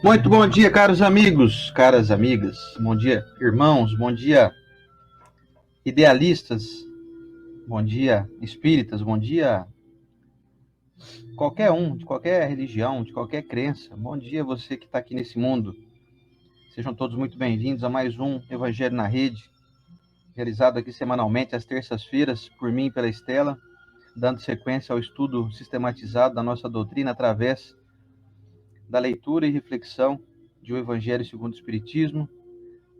Muito bom dia, caros amigos, caras amigas. Bom dia, irmãos. Bom dia, idealistas. Bom dia, espíritas. Bom dia, qualquer um, de qualquer religião, de qualquer crença. Bom dia, você que está aqui nesse mundo. Sejam todos muito bem-vindos a mais um Evangelho na Rede, realizado aqui semanalmente às terças-feiras, por mim e pela Estela, dando sequência ao estudo sistematizado da nossa doutrina através da leitura e reflexão de O Evangelho segundo o Espiritismo,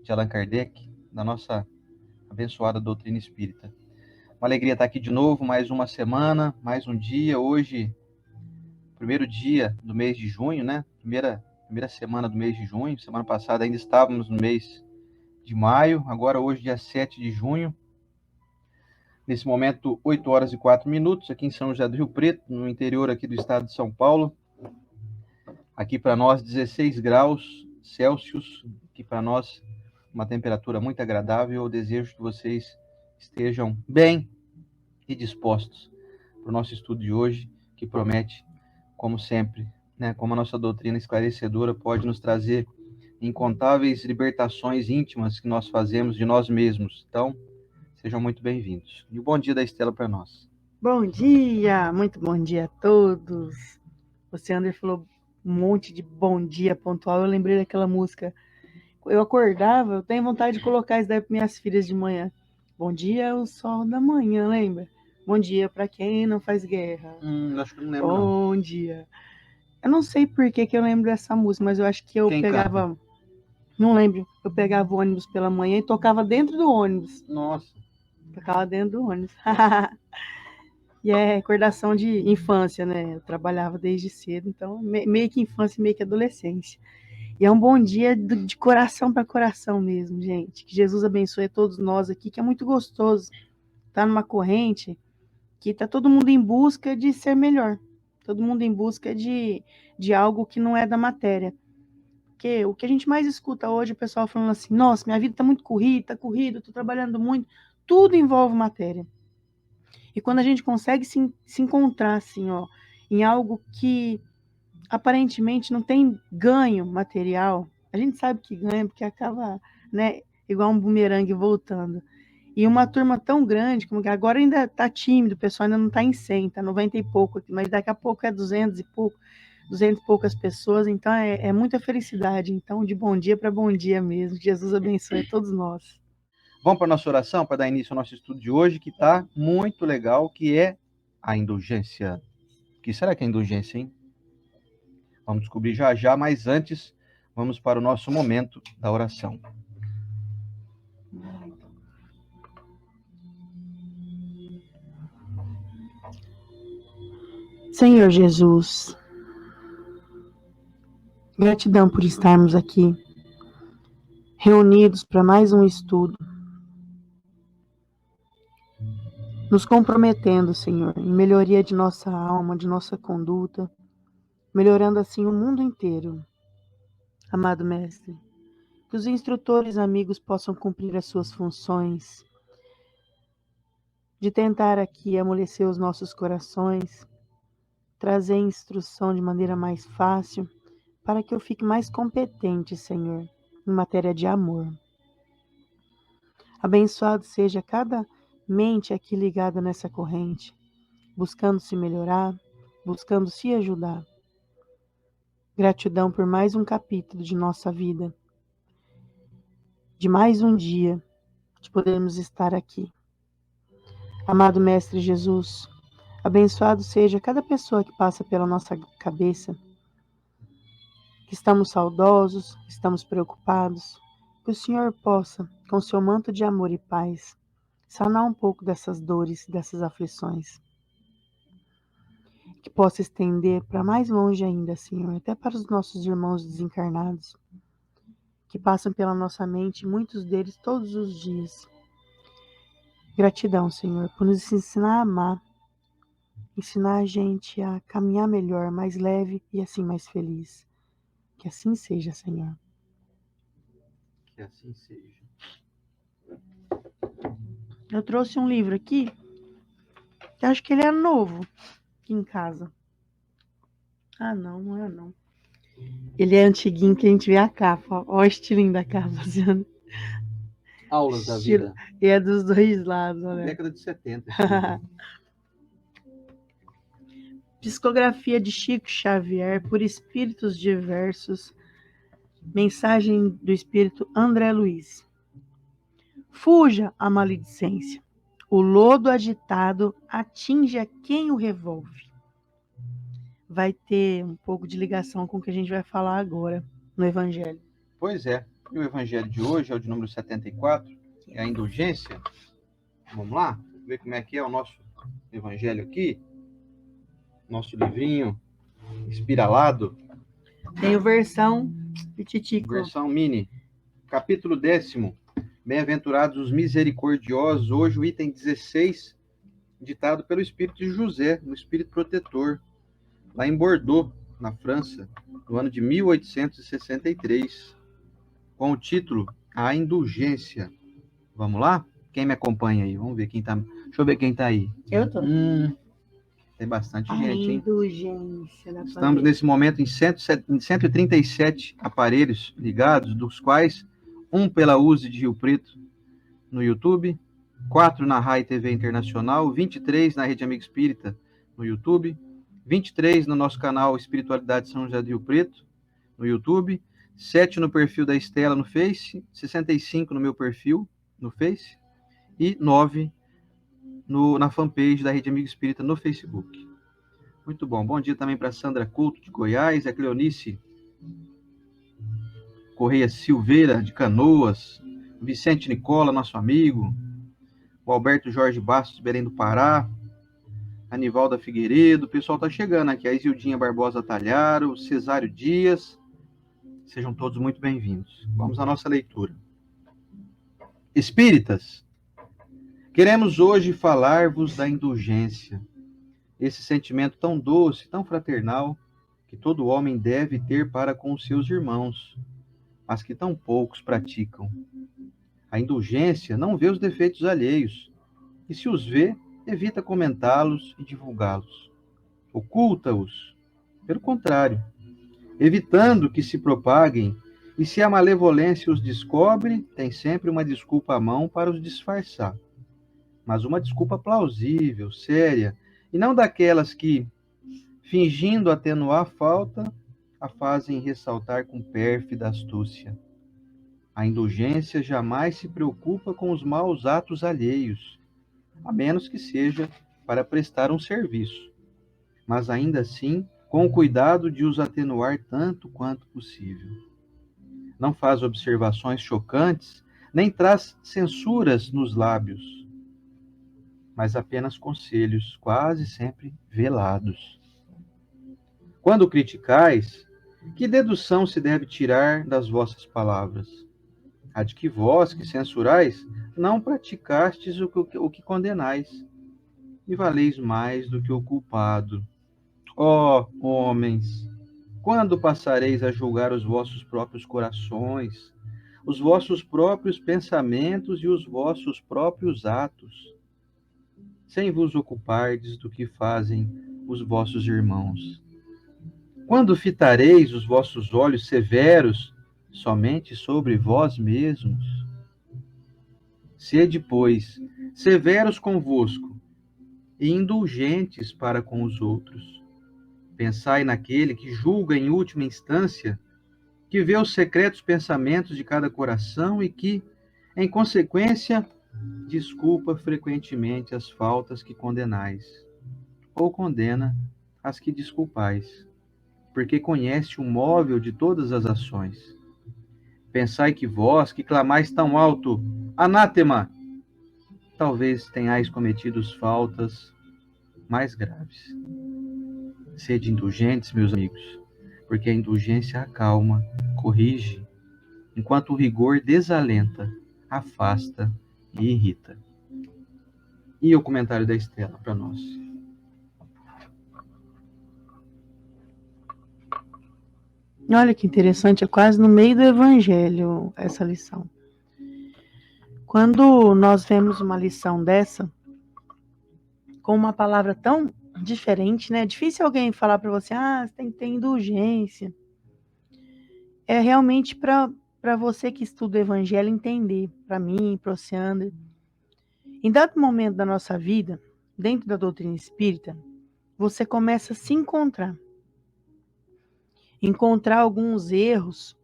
de Allan Kardec, da nossa abençoada doutrina espírita. Uma alegria estar aqui de novo, mais uma semana, mais um dia. Hoje, primeiro dia do mês de junho, né? Primeira semana do mês de junho. Semana passada ainda estávamos no mês de maio, agora hoje, dia 7 de junho. Nesse momento, 8 horas e 4 minutos, aqui em São José do Rio Preto, no interior aqui do estado de São Paulo. Aqui para nós, 16 graus Celsius, aqui para nós, uma temperatura muito agradável. Eu desejo que vocês estejam bem e dispostos para o nosso estudo de hoje, que promete, como sempre, né, como a nossa doutrina esclarecedora pode nos trazer incontáveis libertações íntimas que nós fazemos de nós mesmos. Então, sejam muito bem-vindos. E o bom dia da Estela para nós. Bom dia, muito bom dia a todos. Você, Ander, falou um monte de bom dia pontual. Eu lembrei daquela música. Eu acordava, eu tenho vontade de colocar isso daí para minhas filhas de manhã. Bom dia, o sol da manhã, lembra? Bom dia para quem não faz guerra. Acho que não lembro, não. Bom dia. Eu não sei por que eu lembro dessa música, mas eu acho que eu Quem pegava. canta? Não lembro. Eu pegava o ônibus pela manhã e tocava dentro do ônibus. Nossa. Tocava dentro do ônibus. E é recordação de infância, né? Eu trabalhava desde cedo, então meio que infância, meio que adolescência. E é um bom dia de coração para coração mesmo, gente. Que Jesus abençoe a todos nós aqui, que é muito gostoso estar numa corrente que está todo mundo em busca de ser melhor. Todo mundo em busca de algo que não é da matéria. Porque o que a gente mais escuta hoje, o pessoal falando assim, nossa, minha vida está muito corrida, estou trabalhando muito. Tudo envolve matéria. E quando a gente consegue se encontrar assim, ó, em algo que aparentemente não tem ganho material, a gente sabe que ganha porque acaba, né, igual um bumerangue voltando. E uma turma tão grande, como que agora ainda está tímido, o pessoal ainda não está em 100, está 90 e pouco, mas daqui a pouco é 200 e pouco, 200 e poucas pessoas, então é muita felicidade. Então, de bom dia para bom dia mesmo. Jesus abençoe a todos nós. Vamos para a nossa oração, para dar início ao nosso estudo de hoje, que está muito legal, que é a indulgência. O que será que é indulgência, hein? Vamos descobrir já já, mas antes, vamos para o nosso momento da oração. Senhor Jesus, gratidão por estarmos aqui, reunidos para mais um estudo, nos comprometendo, Senhor, em melhoria de nossa alma, de nossa conduta, melhorando assim o mundo inteiro. Amado Mestre, que os instrutores amigos possam cumprir as suas funções, de tentar aqui amolecer os nossos corações, trazer instrução de maneira mais fácil, para que eu fique mais competente, Senhor, em matéria de amor. Abençoado seja cada mente aqui ligada nessa corrente, buscando se melhorar, buscando se ajudar. Gratidão por mais um capítulo de nossa vida, de mais um dia de podermos estar aqui. Amado Mestre Jesus, abençoado seja cada pessoa que passa pela nossa cabeça, que estamos saudosos, estamos preocupados, que o Senhor possa, com seu manto de amor e paz, sanar um pouco dessas dores, dessas aflições. Que possa estender para mais longe ainda, Senhor, até para os nossos irmãos desencarnados, que passam pela nossa mente, muitos deles todos os dias. Gratidão, Senhor, por nos ensinar a amar, ensinar a gente a caminhar melhor, mais leve e assim mais feliz. Que assim seja, Senhor. Que assim seja. Eu trouxe um livro aqui, que acho que ele é novo, aqui em casa. Ah, não, não é não. Ele é antiguinho que a gente vê a capa. Ó o estilinho da capa. Assim, Aulas da estilo. vida. E é dos dois lados, né? Década de 70. Esse livro. Psicografia de Chico Xavier por espíritos diversos. Mensagem do espírito André Luiz. Fuja a maledicência. O lodo agitado atinge a quem o revolve. Vai ter um pouco de ligação com o que a gente vai falar agora no Evangelho. Pois é. E o evangelho de hoje é o de número 74, é a indulgência. Vamos lá? Ver como é que é o nosso evangelho aqui. Nosso livrinho espiralado. Tem a versão Pititico. Versão mini. Capítulo 10º. Bem-aventurados os misericordiosos. Hoje o item 16, ditado pelo espírito de José, um espírito protetor, lá em Bordeaux, na França, no ano de 1863, com o título A Indulgência. Vamos lá? Quem me acompanha aí? Vamos ver quem tá. Deixa eu ver quem tá aí. Eu tô. Tem bastante A gente, hein? indulgência da Estamos nesse momento em 137 aparelhos ligados, dos quais um pela USE de Rio Preto no YouTube, 4 na RAI TV Internacional, 23 na Rede Amigo Espírita no YouTube, 23 no nosso canal Espiritualidade São José do Rio Preto no YouTube, 7 no perfil da Estela no Face, 65 no meu perfil no Face e 9 na fanpage da Rede Amigo Espírita no Facebook. Muito bom. Bom dia também para Sandra Couto, de Goiás, a Cleonice Correia Silveira, de Canoas, Vicente Nicola, nosso amigo, o Alberto Jorge Bastos, de Belém do Pará, a Nivalda Figueiredo, o pessoal está chegando aqui, a Isildinha Barbosa Talharo, o Cesário Dias, sejam todos muito bem-vindos. Vamos à nossa leitura. Espíritas, queremos hoje falar-vos da indulgência, esse sentimento tão doce, tão fraternal, que todo homem deve ter para com os seus irmãos, mas que tão poucos praticam. A indulgência não vê os defeitos alheios, e se os vê, evita comentá-los e divulgá-los. Oculta-os, pelo contrário, evitando que se propaguem, e se a malevolência os descobre, tem sempre uma desculpa à mão para os disfarçar. Mas uma desculpa plausível, séria, e não daquelas que, fingindo atenuar a falta, a fazem ressaltar com pérfida astúcia. A indulgência jamais se preocupa com os maus atos alheios, a menos que seja para prestar um serviço, mas ainda assim com o cuidado de os atenuar tanto quanto possível. Não faz observações chocantes, nem traz censuras nos lábios, mas apenas conselhos quase sempre velados. Quando criticais, que dedução se deve tirar das vossas palavras? A de que vós, que censurais, não praticastes o que condenais, e valeis mais do que o culpado. Ó homens, quando passareis a julgar os vossos próprios corações, os vossos próprios pensamentos e os vossos próprios atos, sem vos ocupardes do que fazem os vossos irmãos? Quando fitareis os vossos olhos severos somente sobre vós mesmos? Sede, pois, severos convosco e indulgentes para com os outros. Pensai naquele que julga em última instância, que vê os secretos pensamentos de cada coração e que, em consequência, desculpa frequentemente as faltas que condenais, ou condena as que desculpais, porque conhece o móvel de todas as ações. Pensai que vós, que clamais tão alto, anátema, talvez tenhais cometido faltas mais graves. Sede indulgentes, meus amigos, porque a indulgência acalma, corrige, enquanto o rigor desalenta, afasta e irrita. E o comentário da Estela para nós. Olha que interessante, é quase no meio do Evangelho essa lição. Quando nós vemos uma lição dessa, com uma palavra tão diferente, né? É difícil alguém falar para você, você tem que ter indulgência. é realmente para você que estuda o evangelho entender, para mim, para o Oceano. Em dado momento da nossa vida, dentro da doutrina espírita, você começa a se encontrar alguns erros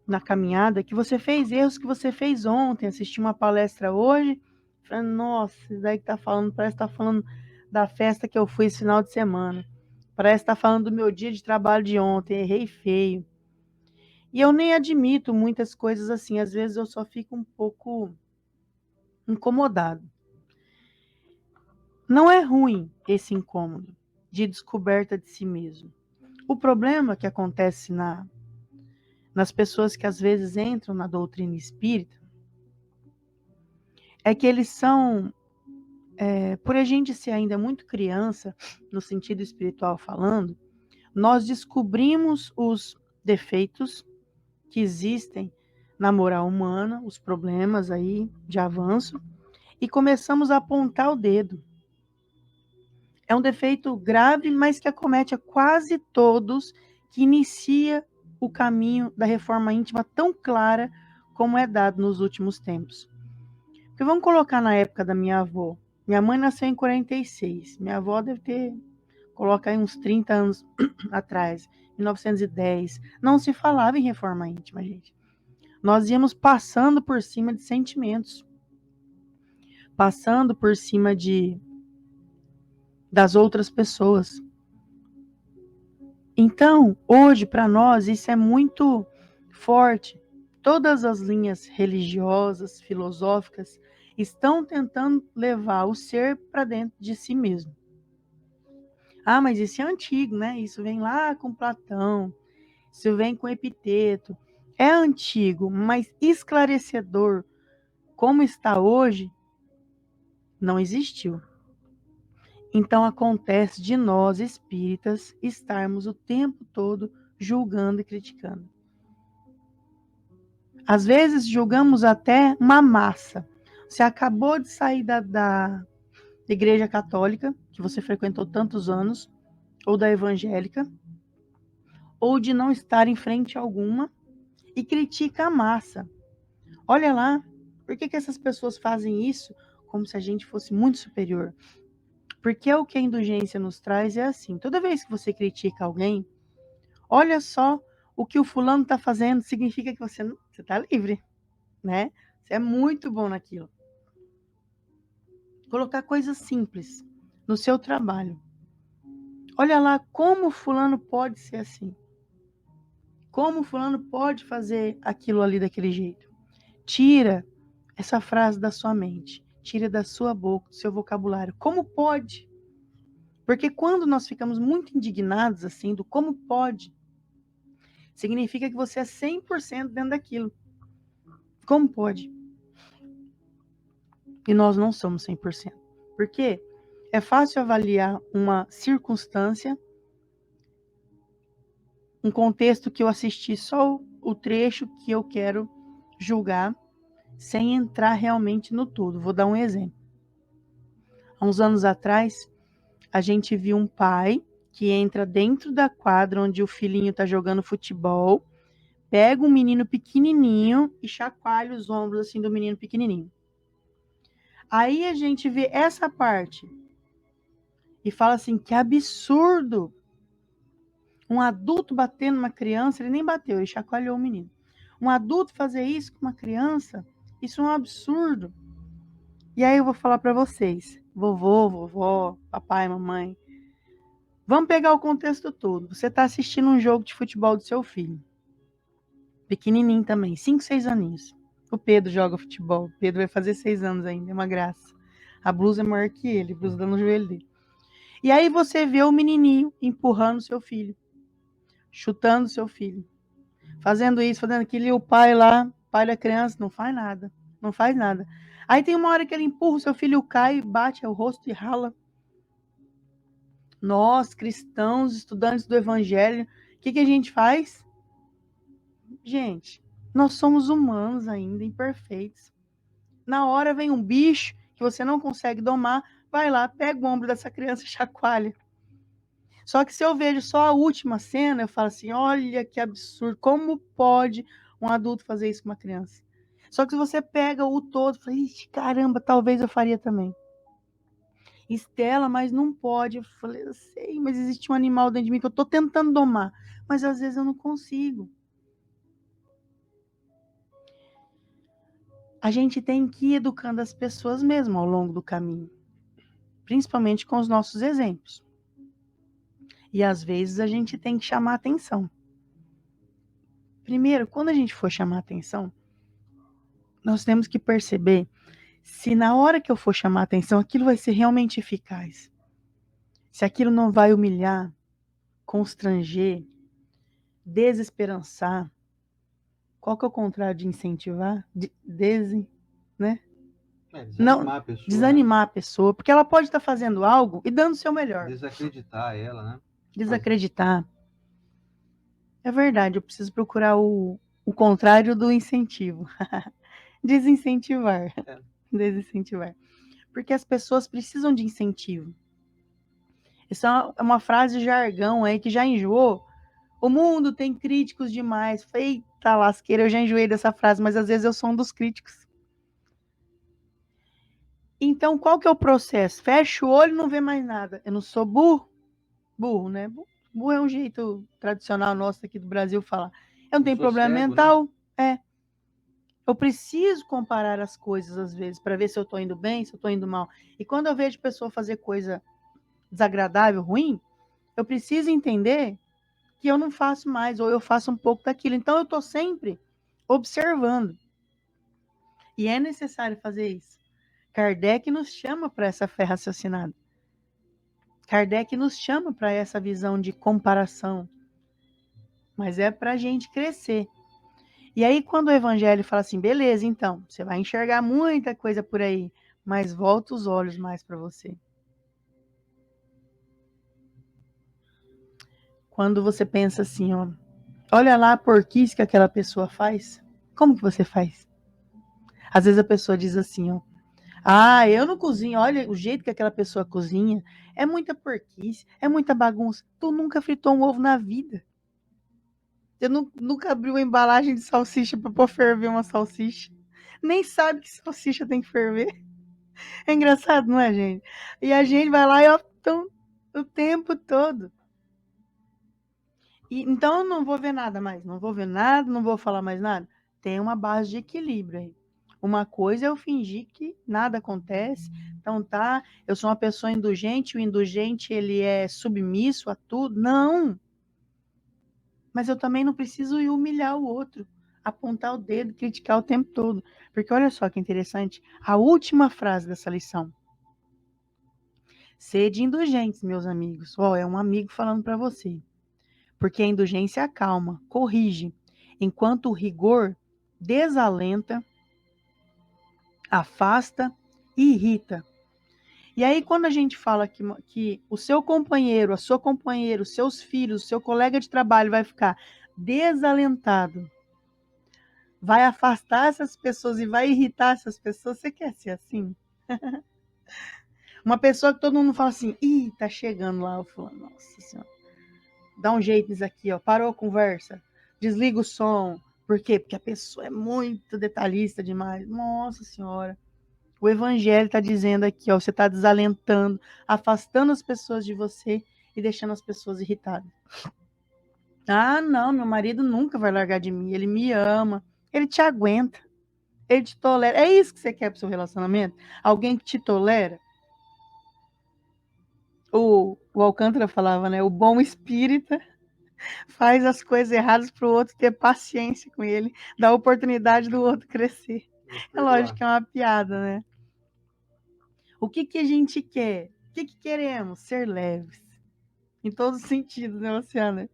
na caminhada, que você fez erros que você fez ontem, assistiu uma palestra hoje, falando, nossa, isso daí que tá falando, parece que tá falando da festa que eu fui esse final de semana, parece que tá falando do meu dia de trabalho de ontem, errei feio. E eu nem admito muitas coisas assim, às vezes eu só fico um pouco incomodado. Não é ruim esse incômodo de descoberta de si mesmo. O problema que acontece nas pessoas que às vezes entram na doutrina espírita é que eles são, por a gente ser ainda muito criança, no sentido espiritual falando, nós descobrimos os defeitos que existem na moral humana, os problemas aí de avanço, e começamos a apontar o dedo. É um defeito grave, mas que acomete a quase todos, que inicia o caminho da reforma íntima tão clara como é dado nos últimos tempos. Porque vamos colocar na época da minha avó. Minha mãe nasceu em 46. Minha avó deve ter, coloca aí uns 30 anos atrás, 1910. Não se falava em reforma íntima, gente. Nós íamos passando por cima de sentimentos, passando por cima das outras pessoas. Então, hoje, para nós, isso é muito forte. Todas as linhas religiosas, filosóficas, estão tentando levar o ser para dentro de si mesmo. Ah, mas isso é antigo, né? Isso vem lá com Platão, isso vem com Epiteto. É antigo, mas esclarecedor, como está hoje, não existiu. Então acontece de nós, espíritas, estarmos o tempo todo julgando e criticando. Às vezes julgamos até uma massa. Você acabou de sair da igreja católica, que você frequentou tantos anos, ou da evangélica, ou de não estar em frente alguma, e critica a massa. Olha lá, por que essas pessoas fazem isso como se a gente fosse muito superior? Porque o que a indulgência nos traz é assim, toda vez que você critica alguém, olha só o que o fulano está fazendo, significa que você está livre, né? Você é muito bom naquilo. Colocar coisas simples no seu trabalho. Olha lá como fulano pode ser assim. Como fulano pode fazer aquilo ali daquele jeito. Tira essa frase da sua mente. Tira da sua boca, do seu vocabulário. Como pode? Porque quando nós ficamos muito indignados assim do como pode, significa que você é 100% dentro daquilo. Como pode? E nós não somos 100%. Por quê? É fácil avaliar uma circunstância, um contexto que eu assisti só o trecho que eu quero julgar, sem entrar realmente no todo. Vou dar um exemplo. Há uns anos atrás, a gente viu um pai que entra dentro da quadra onde o filhinho está jogando futebol, pega um menino pequenininho e chacoalha os ombros assim do menino pequenininho. Aí a gente vê essa parte e fala assim, que absurdo! Um adulto batendo uma criança, ele nem bateu, ele chacoalhou o menino. Um adulto fazer isso com uma criança, isso é um absurdo. E aí eu vou falar para vocês, vovô, vovó, papai, mamãe, vamos pegar o contexto todo. Você está assistindo um jogo de futebol do seu filho, pequenininho também, 5, 6 aninhos. O Pedro joga futebol, o Pedro vai fazer 6 anos ainda, é uma graça. A blusa é maior que ele, a blusa dá no joelho dele. E aí você vê o menininho empurrando seu filho, chutando seu filho, fazendo isso, fazendo aquilo, e o pai lá, pai da criança, não faz nada, não faz nada. Aí tem uma hora que ele empurra o seu filho, cai, bate o rosto e rala. Nós, cristãos, estudantes do evangelho, o que a gente faz? Gente, nós somos humanos ainda, imperfeitos. Na hora vem um bicho que você não consegue domar, vai lá, pega o ombro dessa criança e chacoalha. Só que se eu vejo só a última cena, eu falo assim, olha que absurdo, como pode um adulto fazer isso com uma criança? Só que se você pega o todo, fala, ixi, caramba, talvez eu faria também. Estela, mas não pode. Eu falei, eu sei, mas existe um animal dentro de mim que eu tô tentando domar, mas às vezes eu não consigo. A gente tem que ir educando as pessoas mesmo ao longo do caminho, principalmente com os nossos exemplos. E às vezes a gente tem que chamar atenção. Primeiro, quando a gente for chamar atenção, nós temos que perceber se na hora que eu for chamar atenção, aquilo vai ser realmente eficaz. Se aquilo não vai humilhar, constranger, desesperançar. Qual que é o contrário de incentivar? Né? Não, Desanimar a pessoa, desanimar a pessoa, porque ela pode estar fazendo algo e dando o seu melhor. Desacreditar ela, né? Desacreditar. É verdade, eu preciso procurar o contrário do incentivo. Desincentivar. É. Desincentivar. Porque as pessoas precisam de incentivo. Isso é uma frase de jargão aí que já enjoou. O mundo tem críticos demais. Eita lasqueira, eu já enjoei dessa frase, mas às vezes eu sou um dos críticos. Então, qual que é o processo? Fecha o olho e não vê mais nada. Eu não sou burro. Burro, né? Burro é um jeito tradicional nosso aqui do Brasil falar. Eu não tenho problema cego, mental. Né? Eu preciso comparar as coisas às vezes para ver se eu estou indo bem, se eu estou indo mal. E quando eu vejo pessoa fazer coisa desagradável, ruim, eu preciso entender que eu não faço mais, ou eu faço um pouco daquilo. Então, eu estou sempre observando. E é necessário fazer isso. Kardec nos chama para essa fé raciocinada. Kardec nos chama para essa visão de comparação. Mas é para a gente crescer. E aí, quando o evangelho fala assim, beleza, então, você vai enxergar muita coisa por aí, mas volta os olhos mais para você. Quando você pensa assim, ó, olha lá a porquice que aquela pessoa faz, como que você faz? Às vezes a pessoa diz assim, ó, ah, eu não cozinho, olha o jeito que aquela pessoa cozinha, é muita porquice, é muita bagunça. Tu nunca fritou um ovo na vida. Você nunca abriu a embalagem de salsicha para pôr ferver uma salsicha. Nem sabe que salsicha tem que ferver. É engraçado, não é, gente? E a gente vai lá e ó, o tempo todo. E, então eu não vou ver nada mais. Não vou ver nada, não vou falar mais nada. Tem uma base de equilíbrio aí. Uma coisa é eu fingir que nada acontece. Então tá, eu sou uma pessoa indulgente, o indulgente ele é submisso a tudo. Não! Mas eu também não preciso ir humilhar o outro, apontar o dedo, criticar o tempo todo. Porque olha só que interessante, a última frase dessa lição. Sede indulgentes, meus amigos. Ó, é um amigo falando para você. Porque a indulgência acalma, corrige, enquanto o rigor desalenta, afasta e irrita. E aí, quando a gente fala que o seu companheiro, a sua companheira, os seus filhos, o seu colega de trabalho vai ficar desalentado, vai afastar essas pessoas e vai irritar essas pessoas, você quer ser assim? Uma pessoa que todo mundo fala assim, ih, tá chegando lá, eu falo, nossa senhora, dá um jeito nisso aqui, ó, parou a conversa, desliga o som. Por quê? Porque a pessoa é muito detalhista demais. Nossa senhora. O evangelho está dizendo aqui, ó, você está desalentando, afastando as pessoas de você e deixando as pessoas irritadas. Ah, não, meu marido nunca vai largar de mim, ele me ama, ele te aguenta, ele te tolera. É isso que você quer para o seu relacionamento? Alguém que te tolera? O Alcântara falava, né? O bom espírita faz as coisas erradas para o outro ter paciência com ele, dá a oportunidade do outro crescer. É lógico que é uma piada, né? O que a gente quer? O que queremos? Ser leves. Em todos os sentidos, né, Luciana?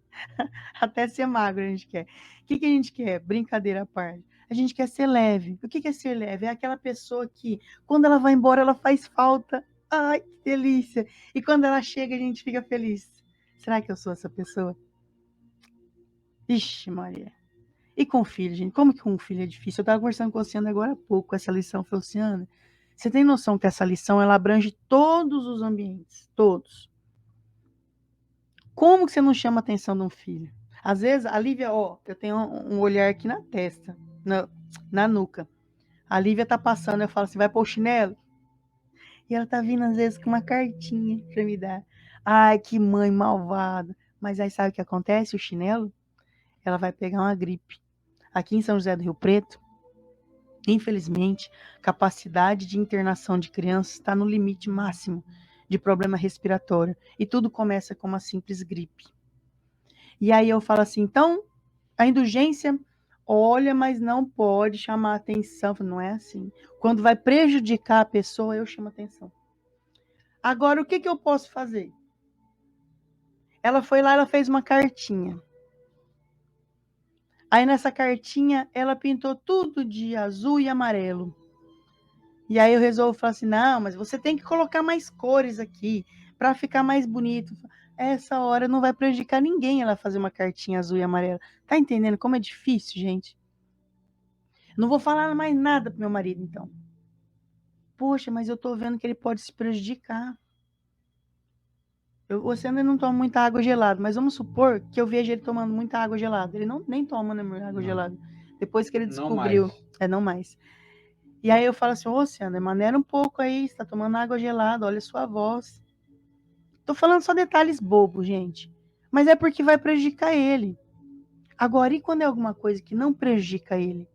Até ser magro a gente quer. O que a gente quer? Brincadeira à parte. A gente quer ser leve. O que é ser leve? É aquela pessoa que, quando ela vai embora, ela faz falta. Ai, que delícia. E quando ela chega, a gente fica feliz. Será que eu sou essa pessoa? Ixi, Maria. E com filho, gente? Como que com um filho é difícil? Eu estava conversando com a Luciana agora há pouco, com essa lição. Eu falei, Luciana, você tem noção que essa lição, ela abrange todos os ambientes? Todos. Como que você não chama a atenção de um filho? Às vezes, a Lívia, ó, eu tenho um olhar aqui na testa, na nuca. A Lívia tá passando, eu falo assim, vai pôr o chinelo? E ela tá vindo, às vezes, com uma cartinha pra me dar. Ai, que mãe malvada. Mas aí sabe o que acontece? O chinelo, ela vai pegar uma gripe. Aqui em São José do Rio Preto, infelizmente, capacidade de internação de crianças está no limite máximo de problema respiratório. E tudo começa com uma simples gripe. E aí eu falo assim, então, a indulgência, olha, mas não pode chamar atenção. Não é assim. Quando vai prejudicar a pessoa, eu chamo atenção. Agora, o que eu posso fazer? Ela foi lá, ela fez uma cartinha. Aí nessa cartinha, ela pintou tudo de azul e amarelo. E aí eu resolvo falar assim, não, mas você tem que colocar mais cores aqui, para ficar mais bonito. Essa hora não vai prejudicar ninguém ela fazer uma cartinha azul e amarela. Tá entendendo como é difícil, gente? Não vou falar mais nada pro meu marido, então. Poxa, mas eu tô vendo que ele pode se prejudicar. Você ainda não toma muita água gelada, mas vamos supor que eu veja ele tomando muita água gelada. Ele nem toma, né, água Não. gelada. Depois que ele Não descobriu. mais. Não mais. E aí eu falo assim, ô, Sandra, maneira um pouco aí, você tá tomando água gelada, olha a sua voz. Tô falando só detalhes bobos, gente. Mas é porque vai prejudicar ele. Agora, e quando é alguma coisa que não prejudica ele?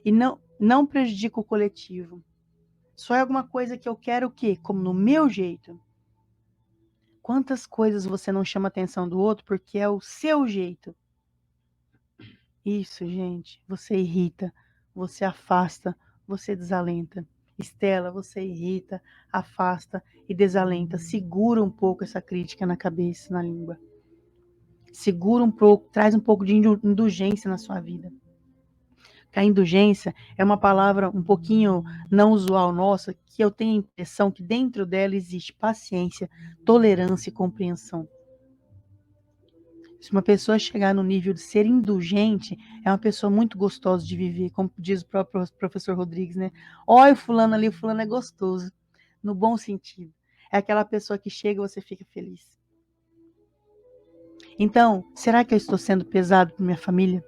E não prejudica o coletivo? Só é alguma coisa que eu quero o quê? Como no meu jeito. Quantas coisas você não chama a atenção do outro porque é o seu jeito? Isso, gente. Você irrita, você afasta, você desalenta. Estela, você irrita, afasta e desalenta. Segura um pouco essa crítica na cabeça, na língua. Segura um pouco, traz um pouco de indulgência na sua vida. A indulgência é uma palavra um pouquinho não usual nossa, que eu tenho a impressão que dentro dela existe paciência, tolerância e compreensão. Se uma pessoa chegar no nível de ser indulgente, é uma pessoa muito gostosa de viver, como diz o próprio professor Rodrigues, né? Olha o fulano ali, o fulano é gostoso, no bom sentido. É aquela pessoa que chega e você fica feliz. Então, será que eu estou sendo pesado para minha família?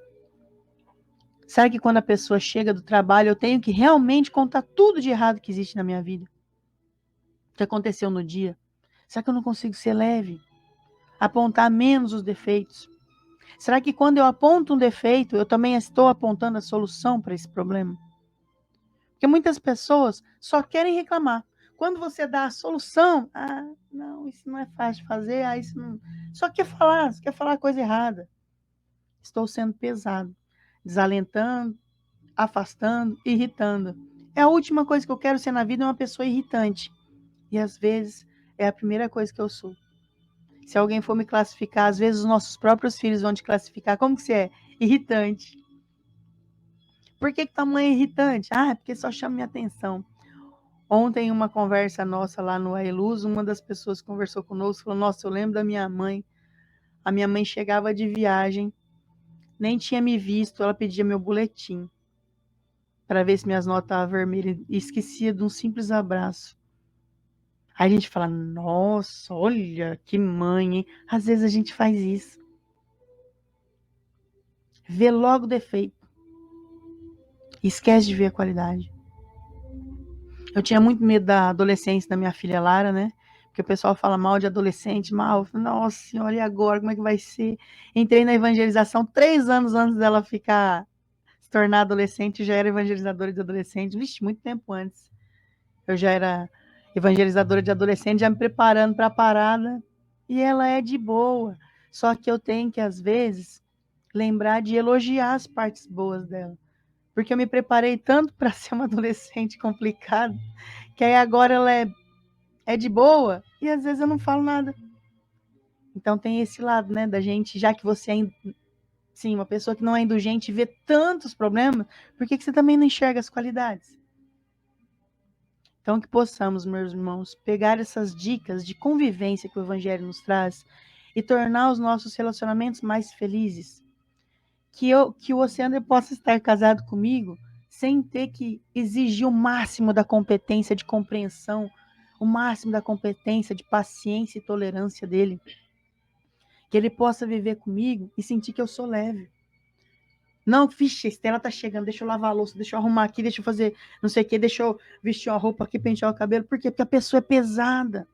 Será que quando a pessoa chega do trabalho, eu tenho que realmente contar tudo de errado que existe na minha vida? O que aconteceu no dia? Será que eu não consigo ser leve? Apontar menos os defeitos? Será que quando eu aponto um defeito, eu também estou apontando a solução para esse problema? Porque muitas pessoas só querem reclamar. Quando você dá a solução, não, isso não é fácil de fazer, isso não... Só quer falar a coisa errada. Estou sendo pesado, desalentando, afastando, irritando. É a última coisa que eu quero ser na vida, é uma pessoa irritante. E às vezes é a primeira coisa que eu sou. Se alguém for me classificar, às vezes os nossos próprios filhos vão te classificar. Como que você é? Irritante. Por que tua mãe é irritante? É porque só chama minha atenção. Ontem, em uma conversa nossa lá no Ailuz, uma das pessoas que conversou conosco falou, nossa, eu lembro da minha mãe. A minha mãe chegava de viagem, nem tinha me visto, ela pedia meu boletim para ver se minhas notas estavam vermelhas e esquecia de um simples abraço. Aí a gente fala, nossa, olha que mãe, hein? Às vezes a gente faz isso. Vê logo o defeito. Esquece de ver a qualidade. Eu tinha muito medo da adolescência da minha filha Lara, né? Porque o pessoal fala mal de adolescente, mal. Nossa senhora, e agora? Como é que vai ser? Entrei na evangelização 3 anos antes dela se tornar adolescente, já era evangelizadora de adolescente. Vixe, muito tempo antes. Eu já era evangelizadora de adolescente, já me preparando para a parada. E ela é de boa. Só que eu tenho que, às vezes, lembrar de elogiar as partes boas dela. Porque eu me preparei tanto para ser uma adolescente complicada, que aí agora ela é de boa, e às vezes eu não falo nada. Então tem esse lado, né, da gente, já que você é, sim, uma pessoa que não é indulgente e vê tantos problemas, por que você também não enxerga as qualidades? Então que possamos, meus irmãos, pegar essas dicas de convivência que o Evangelho nos traz e tornar os nossos relacionamentos mais felizes. Que o Oceano possa estar casado comigo sem ter que exigir o máximo da competência de compreensão, o máximo da competência de paciência e tolerância dele. Que ele possa viver comigo e sentir que eu sou leve. Não, vixe, a Estela tá chegando, deixa eu lavar a louça, deixa eu arrumar aqui, deixa eu fazer não sei o que, deixa eu vestir uma roupa aqui, pentear o cabelo. Por quê? Porque a pessoa é pesada.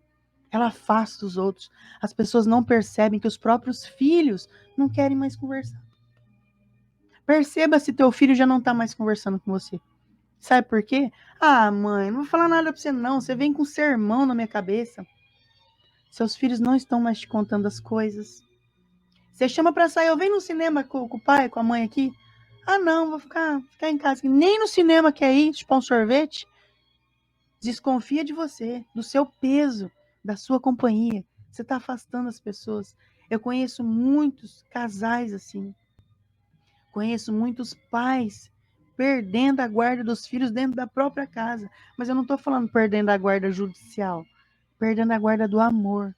Ela afasta os outros. As pessoas não percebem que os próprios filhos não querem mais conversar. Perceba se teu filho já não tá mais conversando com você. Sabe por quê? Ah, mãe, não vou falar nada pra você não. Você vem com sermão na minha cabeça. Seus filhos não estão mais te contando as coisas. Você chama pra sair, eu venho no cinema com o pai, com a mãe aqui. Ah, não, vou ficar em casa. Nem no cinema quer ir, chupar um sorvete. Desconfia de você, do seu peso, da sua companhia. Você está afastando as pessoas. Eu conheço muitos casais assim. Conheço muitos pais perdendo a guarda dos filhos dentro da própria casa. Mas eu não estou falando perdendo a guarda judicial. Perdendo a guarda do amor.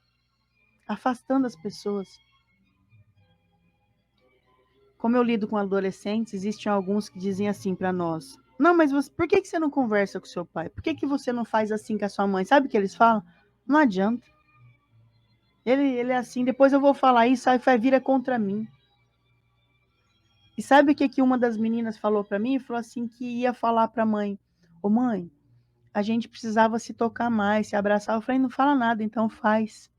Afastando as pessoas. Como eu lido com adolescentes, existem alguns que dizem assim para nós: não, mas você, por que você não conversa com seu pai? Por que você não faz assim com a sua mãe? Sabe o que eles falam? Não adianta. Ele é assim, depois eu vou falar isso, aí vai vir contra mim. E sabe o que uma das meninas falou para mim? Falou assim que ia falar para a mãe: ô mãe, a gente precisava se tocar mais, se abraçar. Eu falei: não fala nada, então faz.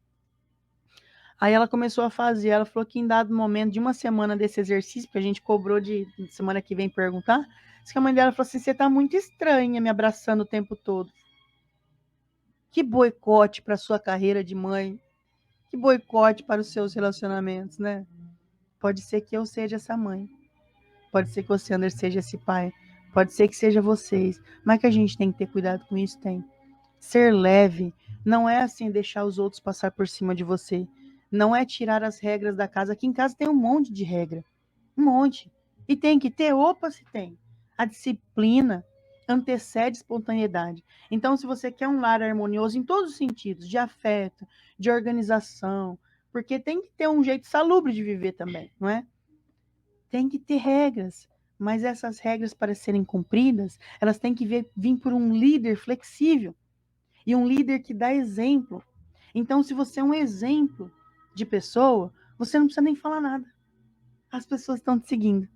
Aí ela começou a fazer, ela falou que em dado momento de uma semana desse exercício, que a gente cobrou de semana que vem perguntar, disse que a mãe dela falou assim: você tá muito estranha me abraçando o tempo todo. Que boicote para sua carreira de mãe, que boicote para os seus relacionamentos, né? Pode ser que eu seja essa mãe, pode ser que você, Anderson, seja esse pai, pode ser que seja vocês, mas que a gente tem que ter cuidado com isso, tem. Ser leve não é assim deixar os outros passar por cima de você. Não é tirar as regras da casa. Aqui em casa tem um monte de regra. Um monte. E tem que ter, opa, se tem. A disciplina antecede espontaneidade. Então, se você quer um lar harmonioso em todos os sentidos, de afeto, de organização, porque tem que ter um jeito salubre de viver também, não é? Tem que ter regras. Mas essas regras, para serem cumpridas, elas têm que vir por um líder flexível. E um líder que dá exemplo. Então, se você é um exemplo de pessoa, você não precisa nem falar nada. As pessoas estão te seguindo.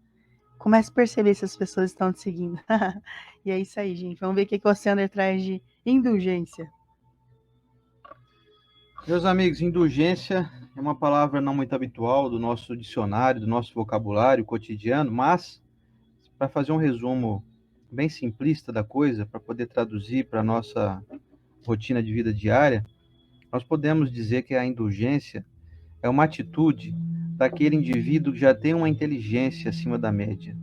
Comece a perceber se as pessoas estão te seguindo. E é isso aí, gente. Vamos ver o que o Oceander traz de indulgência. Meus amigos, indulgência é uma palavra não muito habitual do nosso dicionário, do nosso vocabulário cotidiano, mas, para fazer um resumo bem simplista da coisa, para poder traduzir para a nossa rotina de vida diária, nós podemos dizer que a indulgência é uma atitude daquele indivíduo que já tem uma inteligência acima da média.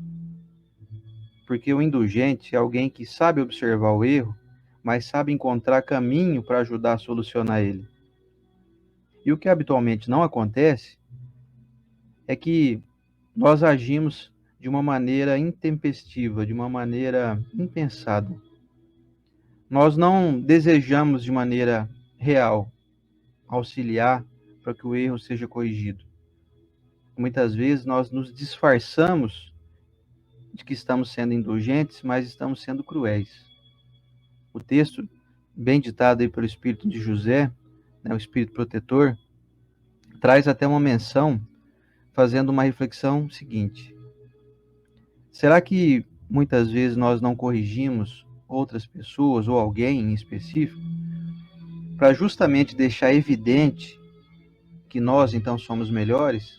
Porque o indulgente é alguém que sabe observar o erro, mas sabe encontrar caminho para ajudar a solucionar ele. E o que habitualmente não acontece é que nós agimos de uma maneira intempestiva, de uma maneira impensada. Nós não desejamos de maneira real auxiliar para que o erro seja corrigido. Muitas vezes nós nos disfarçamos de que estamos sendo indulgentes, mas estamos sendo cruéis. O texto, bem ditado aí pelo espírito de José, né, o espírito protetor, traz até uma menção fazendo uma reflexão seguinte: será que muitas vezes nós não corrigimos outras pessoas ou alguém em específico para justamente deixar evidente que nós então somos melhores?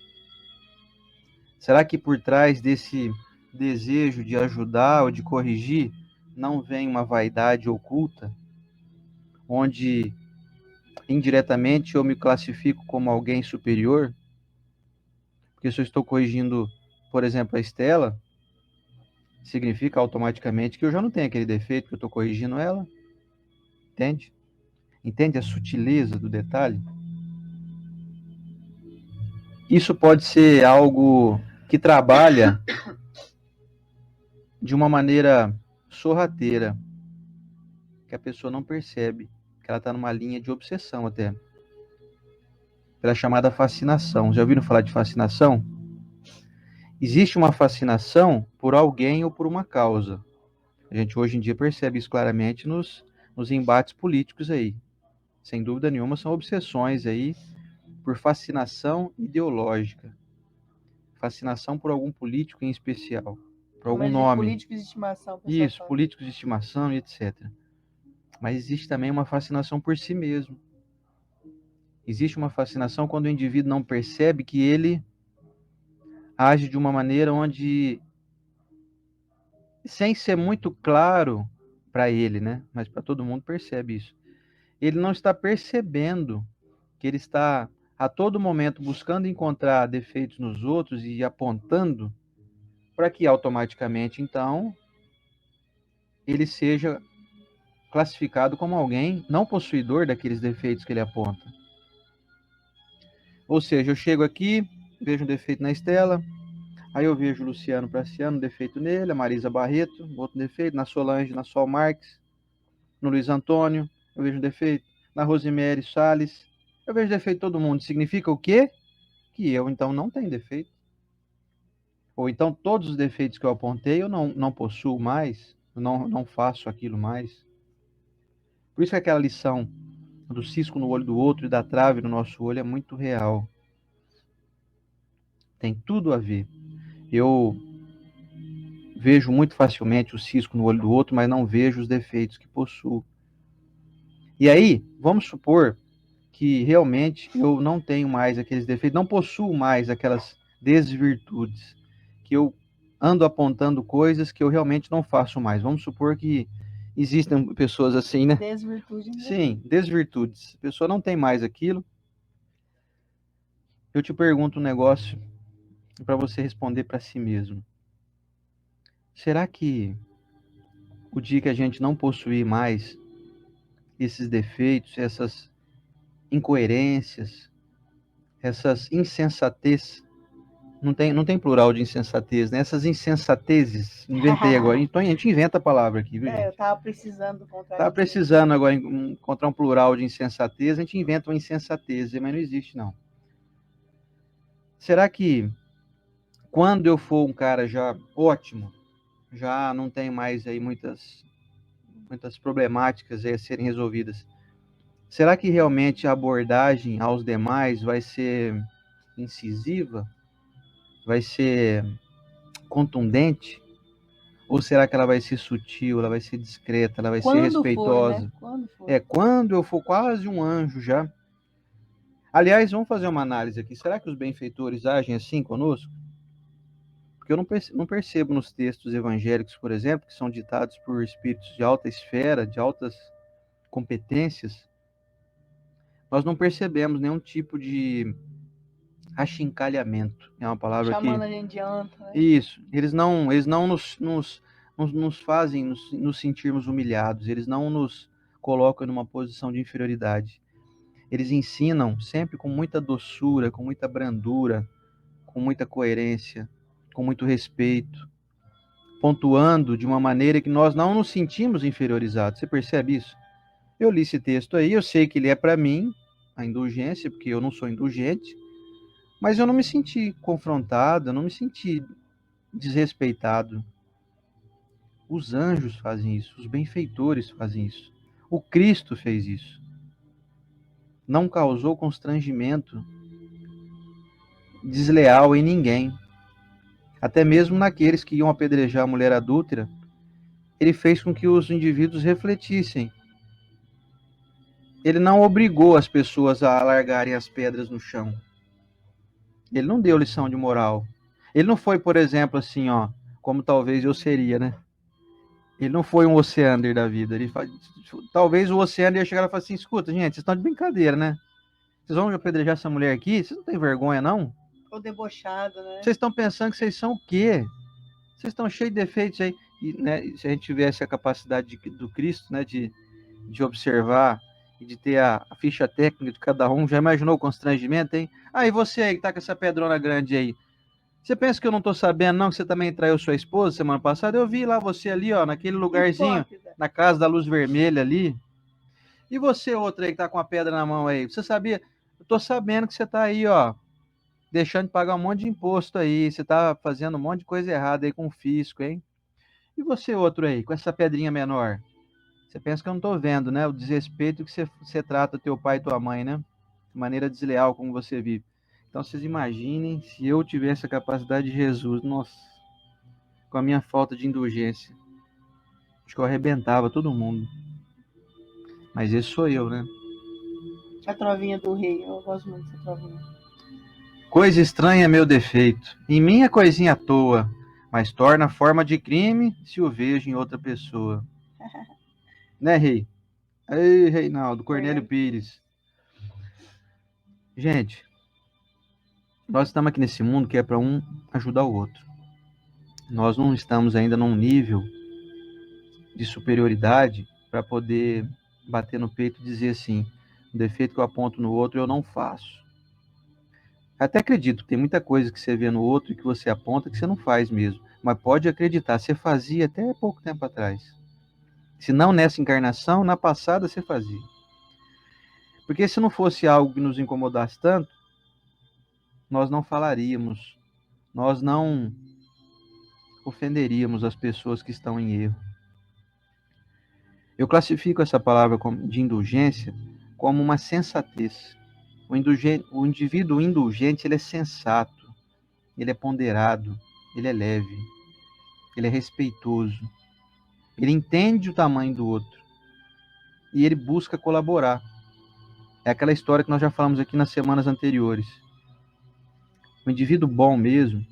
Será que por trás desse desejo de ajudar ou de corrigir não vem uma vaidade oculta, onde indiretamente eu me classifico como alguém superior? Porque se eu estou corrigindo, por exemplo, a Estela, significa automaticamente que eu já não tenho aquele defeito, que eu estou corrigindo ela. Entende? Entende a sutileza do detalhe? Isso pode ser algo que trabalha de uma maneira sorrateira, que a pessoa não percebe, que ela está numa linha de obsessão até, pela chamada fascinação. Já ouviram falar de fascinação? Existe uma fascinação por alguém ou por uma causa. A gente hoje em dia percebe isso claramente nos embates políticos aí. Sem dúvida nenhuma, são obsessões aí por fascinação ideológica. Fascinação por algum político em especial, por algum nome. Políticos de estimação. Isso, políticos de estimação e etc. Mas existe também uma fascinação por si mesmo. Existe uma fascinação quando o indivíduo não percebe que ele age de uma maneira onde, sem ser muito claro para ele, né? Mas para todo mundo percebe isso. Ele não está percebendo que ele está a todo momento buscando encontrar defeitos nos outros e apontando para que automaticamente, então, ele seja classificado como alguém não possuidor daqueles defeitos que ele aponta. Ou seja, eu chego aqui, vejo um defeito na Estela, aí eu vejo o Luciano Praciano, um defeito nele, a Marisa Barreto, outro defeito, na Solange, na Sol Marques, no Luiz Antônio, eu vejo um defeito, na Rosemary Salles, eu vejo defeito em todo mundo. Significa o quê? Que eu, então, não tenho defeito. Ou então, todos os defeitos que eu apontei, eu não possuo mais, eu não faço aquilo mais. Por isso que aquela lição do cisco no olho do outro e da trave no nosso olho é muito real. Tem tudo a ver. Eu vejo muito facilmente o cisco no olho do outro, mas não vejo os defeitos que possuo. E aí, vamos supor que realmente eu não tenho mais aqueles defeitos, não possuo mais aquelas desvirtudes, que eu ando apontando coisas que eu realmente não faço mais. Vamos supor que existem pessoas assim, né? Desvirtude. Sim, desvirtudes. A pessoa não tem mais aquilo. Eu te pergunto um negócio para você responder para si mesmo. Será que o dia que a gente não possuir mais esses defeitos, essas incoerências, essas insensatez, não tem plural de insensatez, né? Essas insensatezes, inventei agora, então a gente inventa a palavra aqui, viu, gente? Eu tava precisando encontrar. Tava precisando agora encontrar um plural de insensatez, a gente inventa uma insensatez, mas não existe não. Será que quando eu for um cara já ótimo, já não tem mais aí muitas problemáticas aí a serem resolvidas, será que realmente a abordagem aos demais vai ser incisiva? Vai ser contundente? Ou será que ela vai ser sutil, ela vai ser discreta, ela vai ser respeitosa? Quando eu for quase um anjo já. Aliás, vamos fazer uma análise aqui. Será que os benfeitores agem assim conosco? Porque eu não percebo nos textos evangélicos, por exemplo, que são ditados por espíritos de alta esfera, de altas competências, nós não percebemos nenhum tipo de achincalhamento. É uma palavra chamando que... a gente de anta, né? Isso. Eles não nos fazem nos sentirmos humilhados. Eles não nos colocam numa posição de inferioridade. Eles ensinam sempre com muita doçura, com muita brandura, com muita coerência, com muito respeito, pontuando de uma maneira que nós não nos sentimos inferiorizados. Você percebe isso? Eu li esse texto aí, eu sei que ele é para mim, a indulgência, porque eu não sou indulgente, mas eu não me senti confrontado, eu não me senti desrespeitado. Os anjos fazem isso, os benfeitores fazem isso. O Cristo fez isso. Não causou constrangimento desleal em ninguém. Até mesmo naqueles que iam apedrejar a mulher adúltera, ele fez com que os indivíduos refletissem. Ele não obrigou as pessoas a largarem as pedras no chão. Ele não deu lição de moral. Ele não foi, por exemplo, assim, como talvez eu seria, né? Ele não foi um Oceander da vida. Talvez o Oceander ia chegar e falar assim, escuta, gente, vocês estão de brincadeira, né? Vocês vão apedrejar essa mulher aqui? Vocês não têm vergonha, não? Ou debochado, né? Vocês estão pensando que vocês são o quê? Vocês estão cheios de defeitos aí. E, né, se a gente tivesse a capacidade do Cristo, né, de observar e de ter a ficha técnica de cada um, já imaginou o constrangimento, hein? E você aí que tá com essa pedrona grande aí, você pensa que eu não tô sabendo, não, que você também traiu sua esposa semana passada? Eu vi lá você ali, naquele lugarzinho, na casa da luz vermelha ali. E você, outra aí que tá com a pedra na mão aí, você sabia? Eu tô sabendo que você tá aí, deixando de pagar um monte de imposto aí, você tá fazendo um monte de coisa errada aí com o fisco, hein? E você, outro aí, com essa pedrinha menor? Você pensa que eu não tô vendo, né? O desrespeito que você trata teu pai e tua mãe, né? maneira desleal como você vive. Então vocês imaginem se eu tivesse a capacidade de Jesus, nossa, com a minha falta de indulgência. Acho que eu arrebentava todo mundo. Mas esse sou eu, né? A trovinha do rei, eu gosto muito dessa trovinha. Coisa estranha é meu defeito. Em mim é coisinha à toa, mas torna forma de crime se o vejo em outra pessoa. Né, rei? Ei, Reinaldo, Cornélio Pires. Gente, nós estamos aqui nesse mundo que é para um ajudar o outro. Nós não estamos ainda num nível de superioridade para poder bater no peito e dizer assim, o defeito que eu aponto no outro eu não faço. Até acredito, tem muita coisa que você vê no outro e que você aponta que você não faz mesmo. Mas pode acreditar, você fazia até pouco tempo atrás. Se não nessa encarnação, na passada você fazia. Porque se não fosse algo que nos incomodasse tanto, nós não falaríamos, nós não ofenderíamos as pessoas que estão em erro. Eu classifico essa palavra de indulgência como uma sensatez. O indivíduo indulgente, ele é sensato, ele é ponderado, ele é leve, ele é respeitoso, ele entende o tamanho do outro e ele busca colaborar. É aquela história que nós já falamos aqui nas semanas anteriores. O indivíduo bom mesmo,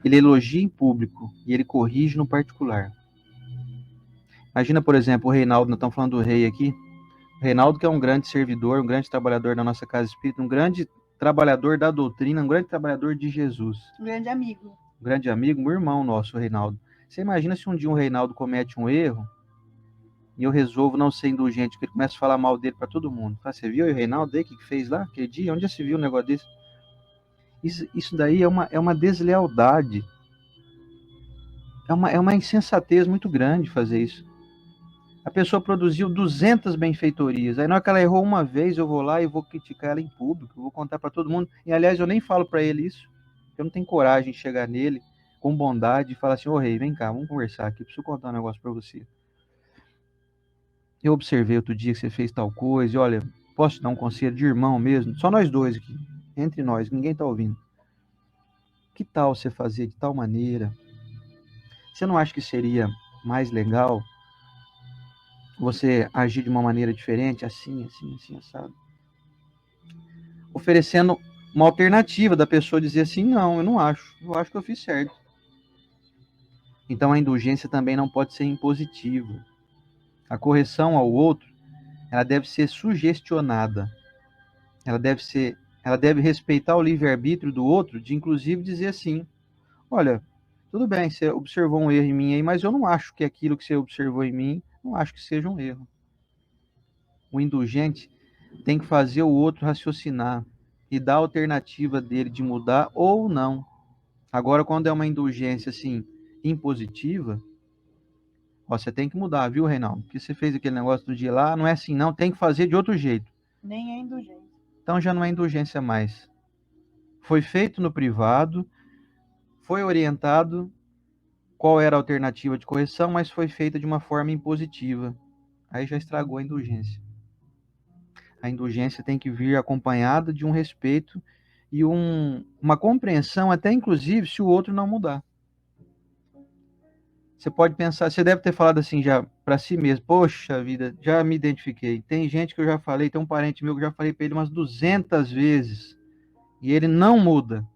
ele elogia em público e ele corrige no particular. Imagina, por exemplo, o Reinaldo, nós estamos falando do rei aqui. O Reinaldo, que é um grande servidor, um grande trabalhador da nossa casa espírita, um grande trabalhador da doutrina, um grande trabalhador de Jesus. Um grande amigo. Um grande amigo, um irmão nosso, o Reinaldo. Você imagina se um dia um Reinaldo comete um erro e eu resolvo não ser indulgente, porque ele começa a falar mal dele para todo mundo. Fala, você viu o Reinaldo aí, o que fez lá? Aquele dia? Onde já se viu um negócio desse? Isso daí é uma deslealdade. É uma insensatez muito grande fazer isso. A pessoa produziu 200 benfeitorias. Aí na hora que ela errou uma vez, eu vou lá e vou criticar ela em público. Eu vou contar para todo mundo. E aliás, eu nem falo para ele isso. Eu não tenho coragem de chegar nele com bondade e falar assim, ô rei, vem cá, vamos conversar aqui. Preciso contar um negócio para você. Eu observei outro dia que você fez tal coisa. E olha, posso te dar um conselho de irmão mesmo? Só nós dois aqui. Entre nós, ninguém está ouvindo. Que tal você fazer de tal maneira? Você não acha que seria mais legal você agir de uma maneira diferente, assim, assado? Oferecendo uma alternativa da pessoa dizer assim, não, eu não acho, eu acho que eu fiz certo. Então a indulgência também não pode ser impositiva. A correção ao outro, ela deve ser sugestionada. Ela deve respeitar o livre-arbítrio do outro, de inclusive dizer assim, olha, tudo bem, você observou um erro em mim aí, mas eu não acho que aquilo que você observou em mim, não acho que seja um erro. O indulgente tem que fazer o outro raciocinar e dar a alternativa dele de mudar ou não. Agora, quando é uma indulgência assim impositiva, ó, você tem que mudar, viu, Reinaldo? Porque você fez aquele negócio do dia lá, não é assim não, tem que fazer de outro jeito. Nem é indulgência. Então já não é indulgência mais. Foi feito no privado, foi orientado qual era a alternativa de correção, mas foi feita de uma forma impositiva. Aí já estragou a indulgência. A indulgência tem que vir acompanhada de um respeito e uma compreensão, até inclusive se o outro não mudar. Você pode pensar, você deve ter falado assim já para si mesmo, poxa vida, já me identifiquei. Tem gente que eu já falei, tem um parente meu que eu já falei para ele umas 200 vezes e ele não muda.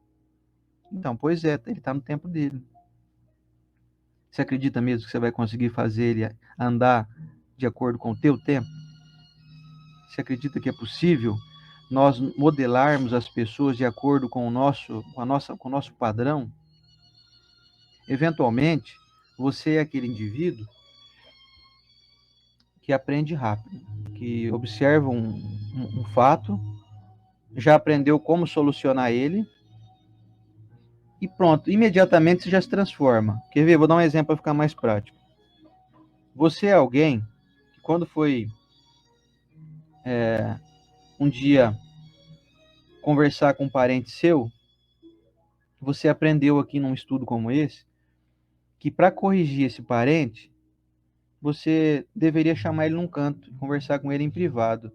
Então, pois é, ele está no tempo dele. Você acredita mesmo que você vai conseguir fazer ele andar de acordo com o teu tempo? Você acredita que é possível nós modelarmos as pessoas de acordo com o nosso padrão? Eventualmente, você é aquele indivíduo que aprende rápido, que observa um fato, já aprendeu como solucionar ele e pronto, imediatamente você já se transforma. Quer ver? Vou dar um exemplo para ficar mais prático. Você é alguém que quando foi um dia conversar com um parente seu, você aprendeu aqui num estudo como esse, que para corrigir esse parente, você deveria chamar ele num canto, conversar com ele em privado.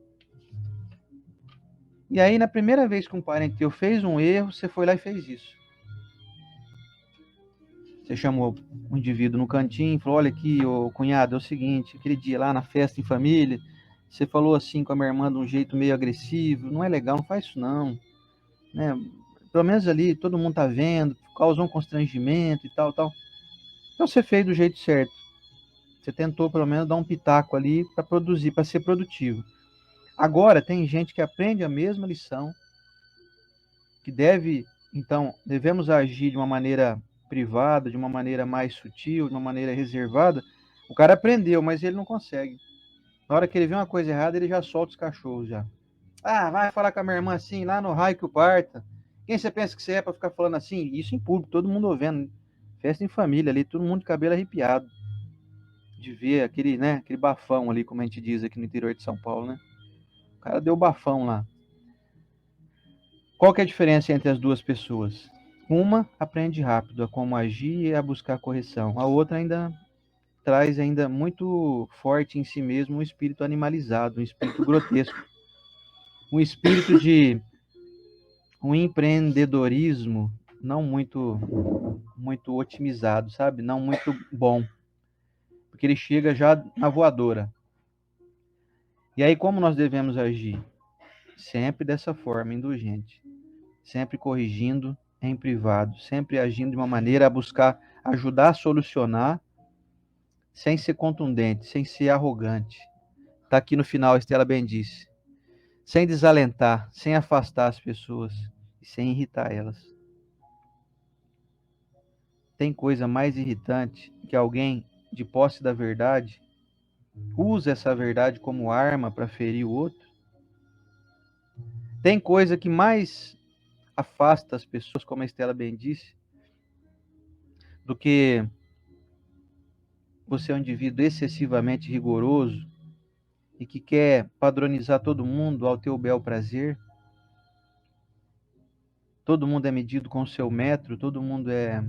E aí, na primeira vez que um parente teu fez um erro, você foi lá e fez isso. Você chamou um indivíduo no cantinho e falou: olha aqui, ô cunhado, é o seguinte, aquele dia lá na festa em família, você falou assim com a minha irmã de um jeito meio agressivo, não é legal, não faz isso não, né? Pelo menos ali todo mundo tá vendo, causou um constrangimento e tal, tal. Então você fez do jeito certo. Você tentou pelo menos dar um pitaco ali para produzir, para ser produtivo. Agora tem gente que aprende a mesma lição, que deve, então, devemos agir de uma maneira privada, de uma maneira mais sutil, de uma maneira reservada. O cara aprendeu, mas ele não consegue. Na hora que ele vê uma coisa errada, ele já solta os cachorros já. Ah, vai falar com a minha irmã assim, lá no raio que o parta. Quem você pensa que você é para ficar falando assim? Isso em público, todo mundo ouvindo. Festa em família ali, todo mundo de cabelo arrepiado. De ver aquele, né, aquele bafão ali, como a gente diz aqui no interior de São Paulo, né? O cara deu bafão lá. Qual que é a diferença entre as duas pessoas? Uma aprende rápido a como agir e a buscar correção. A outra ainda traz ainda muito forte em si mesmo um espírito animalizado, um espírito grotesco, um espírito de um empreendedorismo não muito otimizado, sabe? Não muito bom, porque ele chega já na voadora. E aí como nós devemos agir? Sempre dessa forma indulgente, sempre corrigindo em privado, sempre agindo de uma maneira a buscar ajudar a solucionar, sem ser contundente, sem ser arrogante. Está aqui no final, Estela bem disse. Sem desalentar, sem afastar as pessoas e sem irritar elas. Tem coisa mais irritante que alguém de posse da verdade usa essa verdade como arma para ferir o outro? Tem coisa que mais afasta as pessoas, como a Estela bem disse, do que você é um indivíduo excessivamente rigoroso e que quer padronizar todo mundo ao teu bel prazer? Todo mundo é medido com o seu metro, todo mundo é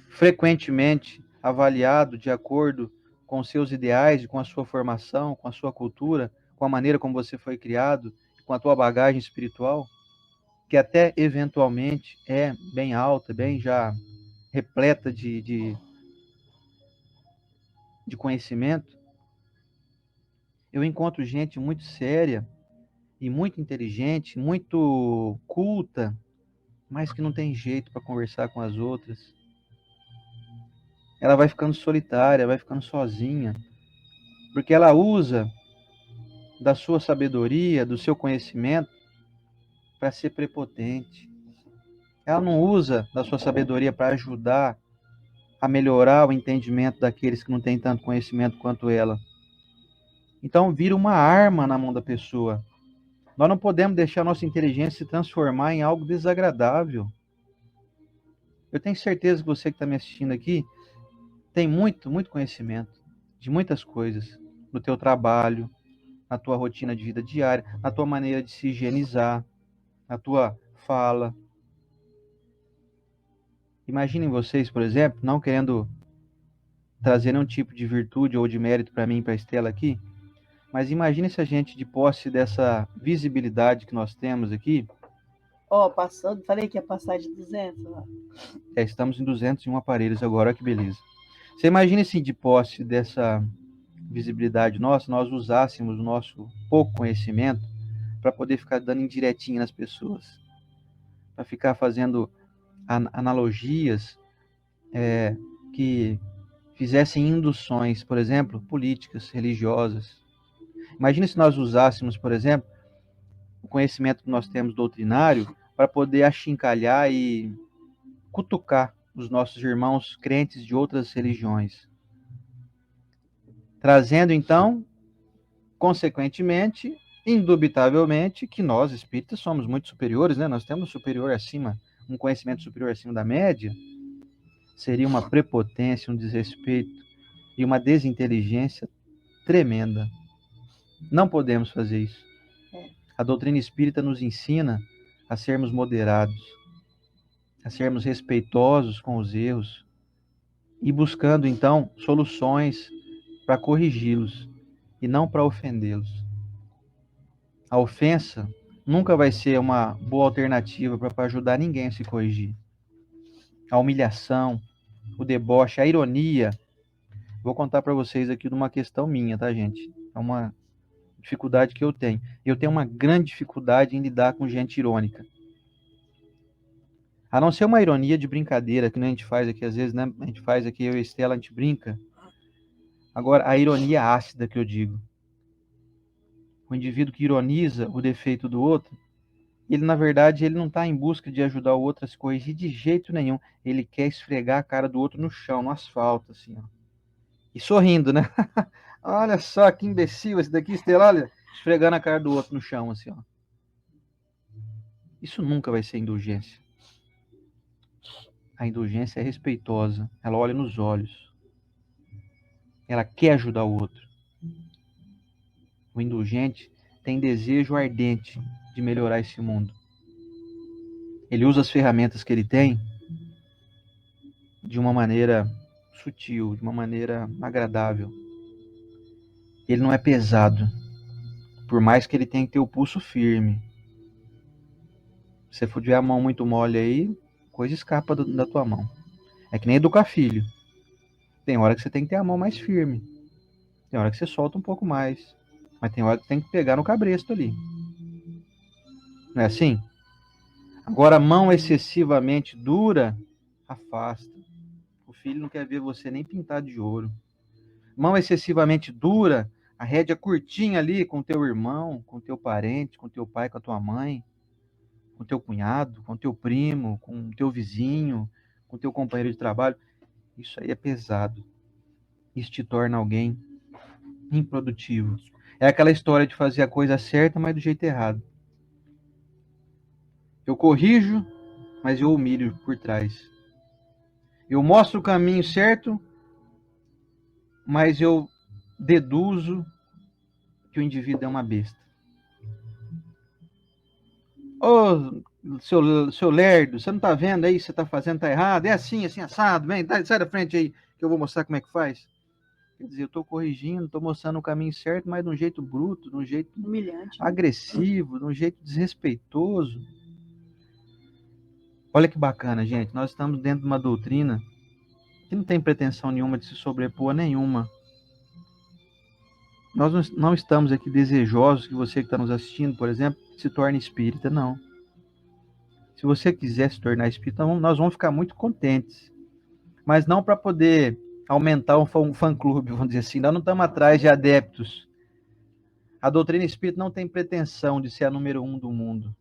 frequentemente avaliado de acordo com seus ideais, com a sua formação, com a sua cultura, com a maneira como você foi criado, com a tua bagagem espiritual, que até eventualmente é bem alta, bem já repleta de conhecimento. Eu encontro gente muito séria e muito inteligente, muito culta, mas que não tem jeito para conversar com as outras. Ela vai ficando solitária, vai ficando sozinha, porque ela usa da sua sabedoria, do seu conhecimento para ser prepotente. Ela não usa da sua sabedoria para ajudar a melhorar o entendimento daqueles que não têm tanto conhecimento quanto ela. Então vira uma arma na mão da pessoa. Nós não podemos deixar a nossa inteligência se transformar em algo desagradável. Eu tenho certeza que você que está me assistindo aqui tem muito conhecimento de muitas coisas no teu trabalho, na tua rotina de vida diária, na tua maneira de se higienizar, na tua fala. Imaginem vocês, por exemplo, não querendo trazer nenhum tipo de virtude ou de mérito para mim e para a Estela aqui, mas imagine se a gente, de posse dessa visibilidade que nós temos aqui, Passou, falei que ia passar de 200 lá. Estamos em 201 aparelhos agora, olha que beleza. Você imagina assim, de posse dessa visibilidade nossa, nós usássemos o nosso pouco conhecimento para poder ficar dando indiretinha nas pessoas, para ficar fazendo analogias que fizessem induções, por exemplo, políticas, religiosas. Imagina se nós usássemos, por exemplo, o conhecimento que nós temos doutrinário para poder achincalhar e cutucar os nossos irmãos crentes de outras religiões, trazendo então, consequentemente, indubitavelmente, que nós espíritas somos muito superiores, né? Nós temos superior acima, um conhecimento superior acima da média. Seria uma prepotência, um desrespeito e uma desinteligência tremenda. Não podemos fazer isso. A doutrina espírita nos ensina a sermos moderados, a sermos respeitosos com os erros e buscando então soluções para corrigi-los e não para ofendê-los. A ofensa nunca vai ser uma boa alternativa para ajudar ninguém a se corrigir. A humilhação, o deboche, a ironia. Vou contar para vocês aqui de uma questão minha, tá, gente? É uma dificuldade que eu tenho. Eu tenho uma grande dificuldade em lidar com gente irônica. A não ser uma ironia de brincadeira, que nem a gente faz aqui, às vezes, né? A gente faz aqui, eu e a Estela, a gente brinca. Agora, a ironia ácida que eu digo. O indivíduo que ironiza o defeito do outro, ele, na verdade, ele não está em busca de ajudar o outro a se corrigir de jeito nenhum. Ele quer esfregar a cara do outro no chão, no asfalto, assim, ó. E sorrindo, né? Olha só que imbecil esse daqui, Estela, olha, esfregando a cara do outro no chão, assim, ó. Isso nunca vai ser indulgência. A indulgência é respeitosa, ela olha nos olhos. Ela quer ajudar o outro. O indulgente tem desejo ardente de melhorar esse mundo. Ele usa as ferramentas que ele tem de uma maneira sutil, de uma maneira agradável. Ele não é pesado, por mais que ele tenha que ter o pulso firme. Se você tiver a mão muito mole aí, coisa escapa da tua mão. É que nem educar filho. Tem hora que você tem que ter a mão mais firme. Tem hora que você solta um pouco mais. Mas tem hora que tem que pegar no cabresto ali. Não é assim? Agora, a mão excessivamente dura, afasta. O filho não quer ver você nem pintado de ouro. Mão excessivamente dura, a rédea curtinha ali com teu irmão, com teu parente, com teu pai, com a tua mãe, com teu cunhado, com teu primo, com teu vizinho, com teu companheiro de trabalho. Isso aí é pesado. Isso te torna alguém improdutivo. É aquela história de fazer a coisa certa, mas do jeito errado. Eu corrijo, mas eu humilho por trás. Eu mostro o caminho certo, mas eu deduzo que o indivíduo é uma besta. Ô, seu lerdo, você não tá vendo aí, você tá fazendo, tá errado? É assim, assim, assado, vem, sai da frente aí, que eu vou mostrar como é que faz. Quer dizer, eu tô corrigindo, tô mostrando o caminho certo, mas de um jeito bruto, de um jeito Humilhante. agressivo, de um jeito desrespeitoso. Olha que bacana, gente, nós estamos dentro de uma doutrina que não tem pretensão nenhuma de se sobrepor a nenhuma. Nós não estamos aqui desejosos que você que está nos assistindo, por exemplo, se torne espírita, não. Se você quiser se tornar espírita, nós vamos ficar muito contentes. Mas não para poder aumentar um fã-clube, vamos dizer assim. Nós não estamos atrás de adeptos. A doutrina espírita não tem pretensão de ser a número 1 do mundo.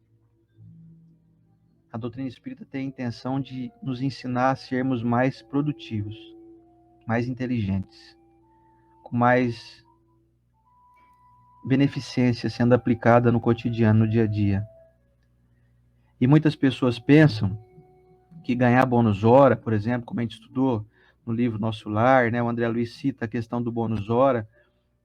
A doutrina espírita tem a intenção de nos ensinar a sermos mais produtivos, mais inteligentes, com mais beneficência sendo aplicada no cotidiano, no dia a dia. E muitas pessoas pensam que ganhar bônus hora, por exemplo, como a gente estudou no livro Nosso Lar, né, o André Luiz cita a questão do bônus hora,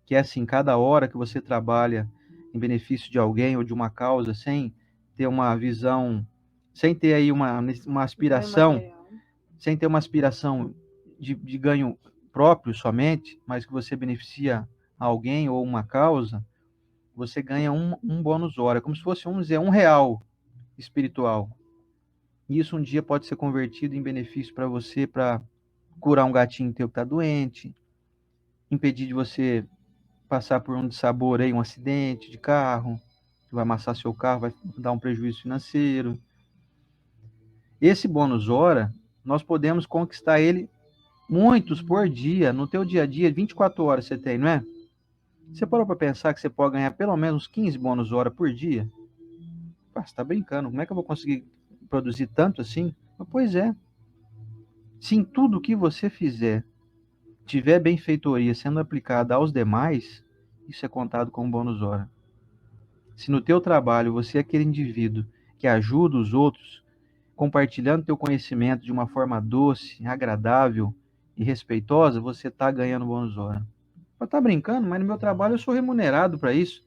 que é assim, cada hora que você trabalha em benefício de alguém ou de uma causa, sem ter uma visão, sem ter aí uma aspiração, sem ter uma aspiração de ganho próprio somente, mas que você beneficia alguém ou uma causa, você ganha um bônus hora, como se fosse, vamos dizer, R$1 espiritual. E isso um dia pode ser convertido em benefício para você, para curar um gatinho teu que está doente, impedir de você passar por um dissabor aí, um acidente de carro, que vai amassar seu carro, vai dar um prejuízo financeiro. Esse bônus hora, nós podemos conquistar ele muitos por dia, no teu dia a dia, 24 horas você tem, não é? Você parou para pensar que você pode ganhar pelo menos 15 bônus hora por dia? Ah, você está brincando, como é que eu vou conseguir produzir tanto assim? Mas, pois é. Se em tudo que você fizer tiver benfeitoria sendo aplicada aos demais, isso é contado como bônus hora. Se no teu trabalho você é aquele indivíduo que ajuda os outros, compartilhando teu conhecimento de uma forma doce, agradável e respeitosa, você está ganhando bônus hora. Mas tá brincando? Mas no meu trabalho eu sou remunerado para isso.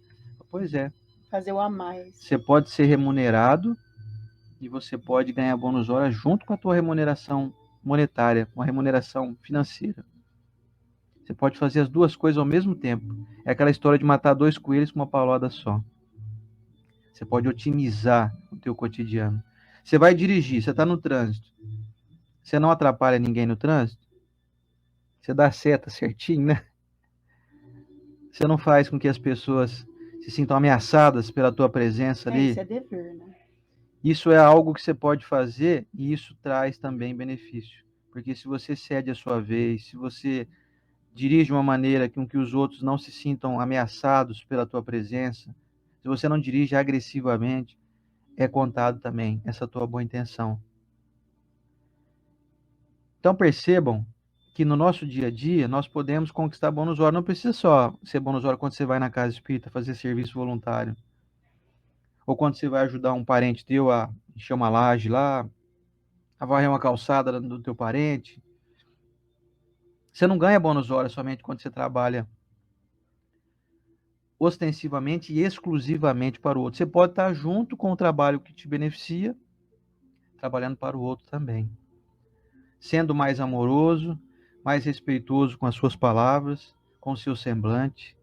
Pois é. Fazer o a mais. Você pode ser remunerado e você pode ganhar bônus hora junto com a tua remuneração monetária, uma remuneração financeira. Você pode fazer as duas coisas ao mesmo tempo. É aquela história de matar 2 coelhos com uma paulada só. Você pode otimizar o teu cotidiano. Você vai dirigir, você está no trânsito. Você não atrapalha ninguém no trânsito? Você dá seta certinho, né? Você não faz com que as pessoas se sintam ameaçadas pela tua presença ali? Isso é dever, né? Isso é algo que você pode fazer e isso traz também benefício. Porque se você cede a sua vez, se você dirige de uma maneira com que os outros não se sintam ameaçados pela tua presença, se você não dirige agressivamente, é contado também essa tua boa intenção. Então percebam que no nosso dia a dia nós podemos conquistar bônus hora. Não precisa só ser bônus hora quando você vai na casa espírita fazer serviço voluntário. Ou quando você vai ajudar um parente teu a encher uma laje lá, a varrer uma calçada do teu parente. Você não ganha bônus hora somente quando você trabalha ostensivamente e exclusivamente para o outro. Você pode estar junto com o trabalho que te beneficia, trabalhando para o outro também. Sendo mais amoroso, mais respeitoso com as suas palavras, com o seu semblante.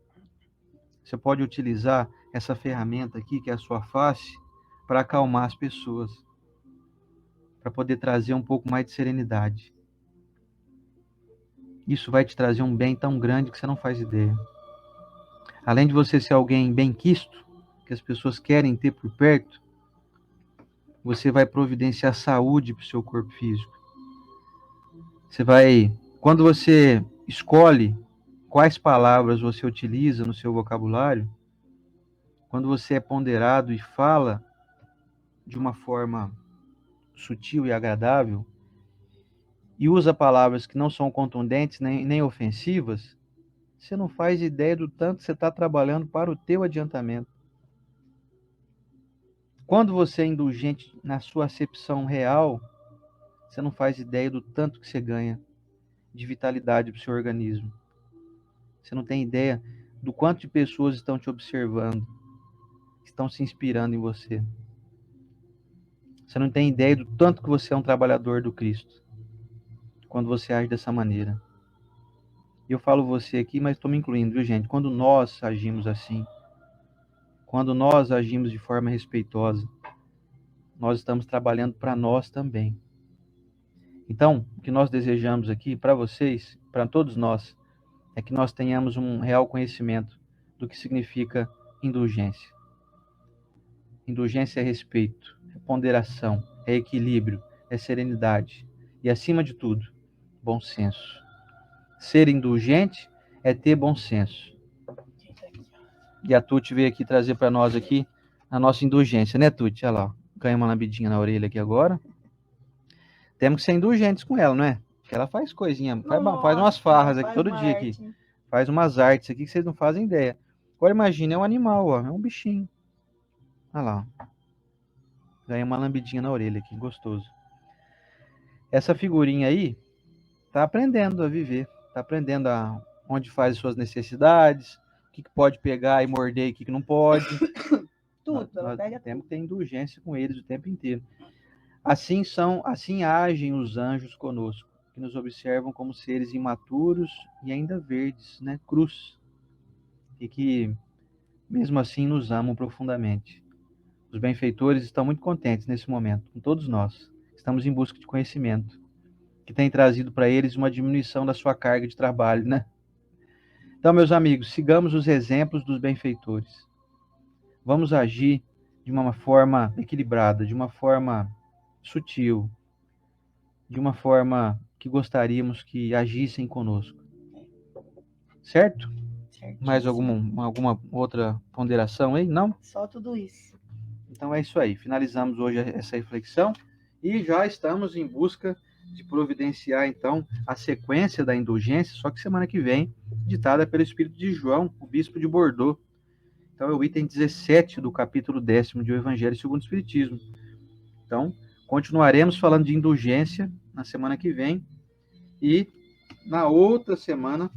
Você pode utilizar essa ferramenta aqui, que é a sua face, para acalmar as pessoas, para poder trazer um pouco mais de serenidade. Isso vai te trazer um bem tão grande que você não faz ideia. Além de você ser alguém bem-quisto, que as pessoas querem ter por perto, você vai providenciar saúde para o seu corpo físico. Quando você escolhe quais palavras você utiliza no seu vocabulário, quando você é ponderado e fala de uma forma sutil e agradável, e usa palavras que não são contundentes nem ofensivas, você não faz ideia do tanto que você está trabalhando para o teu adiantamento. Quando você é indulgente na sua acepção real, você não faz ideia do tanto que você ganha de vitalidade para o seu organismo. Você não tem ideia do quanto de pessoas estão te observando, estão se inspirando em você. Você não tem ideia do tanto que você é um trabalhador do Cristo, quando você age dessa maneira. Eu falo você aqui, mas estou me incluindo, viu, gente? Quando nós agimos assim, quando nós agimos de forma respeitosa, nós estamos trabalhando para nós também. Então, o que nós desejamos aqui para vocês, para todos nós, é que nós tenhamos um real conhecimento do que significa indulgência. Indulgência é respeito, é ponderação, é equilíbrio, é serenidade e, acima de tudo, bom senso. Ser indulgente é ter bom senso. E a Tuti veio aqui trazer para nós aqui a nossa indulgência, né, Tuti? Olha lá, ganha uma lambidinha na orelha aqui agora. Temos que ser indulgentes com ela, não é? Porque ela faz coisinha, faz umas farras aqui todo dia aqui. Faz umas artes aqui que vocês não fazem ideia. Agora imagina, é um animal, ó, é um bichinho. Olha lá. Ganha uma lambidinha na orelha aqui, gostoso. Essa figurinha aí tá aprendendo a viver, tá aprendendo onde faz as suas necessidades, o que pode pegar e morder e o que não pode. Tudo, nós temos que ter indulgência com eles o tempo inteiro. Assim agem os anjos conosco, que nos observam como seres imaturos e ainda verdes, né, crus, e que mesmo assim nos amam profundamente. Os benfeitores estão muito contentes nesse momento, com todos nós. Estamos em busca de conhecimento, que tem trazido para eles uma diminuição da sua carga de trabalho, né? Então, meus amigos, sigamos os exemplos dos benfeitores. Vamos agir de uma forma equilibrada, de uma forma sutil, de uma forma que gostaríamos que agissem conosco. Certo? Mais alguma outra ponderação aí? Não? Só tudo isso. Então é isso aí. Finalizamos hoje essa reflexão e já estamos em busca de providenciar, então, a sequência da indulgência, só que semana que vem, ditada pelo Espírito de João, o Bispo de Bordeaux. Então é o item 17 do capítulo 10º de O Evangelho segundo o Espiritismo. Então, continuaremos falando de indulgência na semana que vem e na outra semana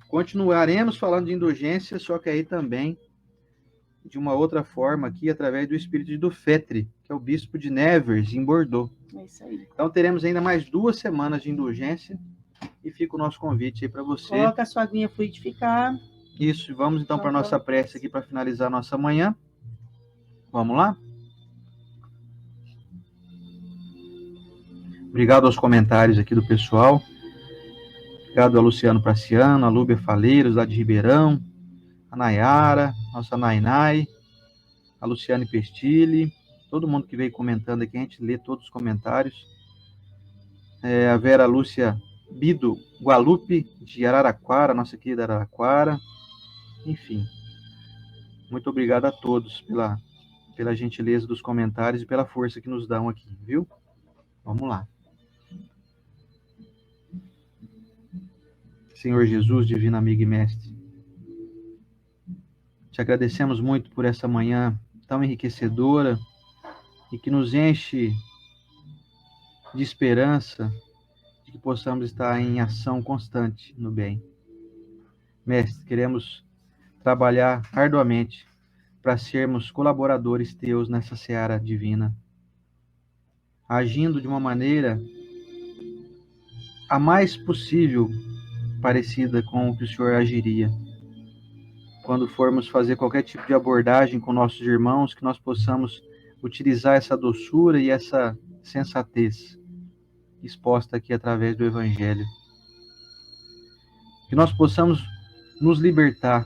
continuaremos falando de indulgência, só que aí também de uma outra forma aqui, através do espírito de Dufetre, que é o bispo de Nevers, em Bordeaux. É isso aí. Então teremos ainda mais 2 semanas de indulgência e fica o nosso convite aí para você. Coloca a sua aguinha fluidificar. Isso, vamos então para a nossa prece aqui para finalizar a nossa manhã. Vamos lá? Obrigado aos comentários aqui do pessoal. Obrigado a Luciano Praciano, a Lúbia Faleiros, lá de Ribeirão, a Nayara, nossa Nainai, a Luciane Pestilli, todo mundo que veio comentando aqui, a gente lê todos os comentários. A Vera Lúcia Bido Gualupe, de Araraquara, nossa querida Araraquara. Enfim, muito obrigado a todos pela gentileza dos comentários e pela força que nos dão aqui, viu? Vamos lá. Senhor Jesus, divino amigo e mestre, te agradecemos muito por essa manhã tão enriquecedora e que nos enche de esperança de que possamos estar em ação constante no bem. Mestre, queremos trabalhar arduamente para sermos colaboradores teus nessa seara divina, agindo de uma maneira a mais possível parecida com o que o Senhor agiria. Quando formos fazer qualquer tipo de abordagem com nossos irmãos, que nós possamos utilizar essa doçura e essa sensatez exposta aqui através do Evangelho. Que nós possamos nos libertar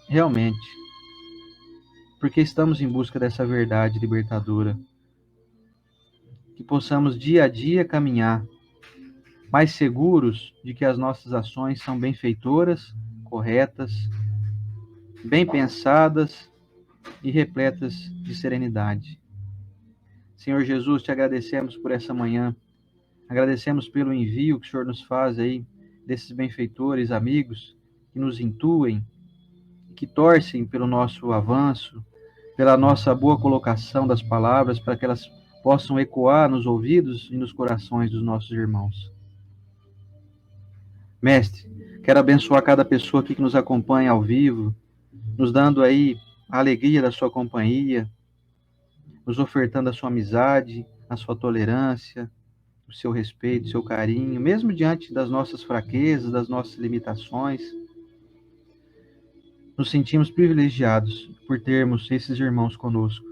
realmente, porque estamos em busca dessa verdade libertadora. Que possamos dia a dia caminhar mais seguros de que as nossas ações são benfeitoras, corretas, bem pensadas e repletas de serenidade. Senhor Jesus, te agradecemos por essa manhã, agradecemos pelo envio que o Senhor nos faz aí, desses benfeitores, amigos, que nos intuem, que torcem pelo nosso avanço, pela nossa boa colocação das palavras, para que elas possam ecoar nos ouvidos e nos corações dos nossos irmãos. Mestre, quero abençoar cada pessoa aqui que nos acompanha ao vivo, nos dando aí a alegria da sua companhia, nos ofertando a sua amizade, a sua tolerância, o seu respeito, o seu carinho, mesmo diante das nossas fraquezas, das nossas limitações. Nos sentimos privilegiados por termos esses irmãos conosco.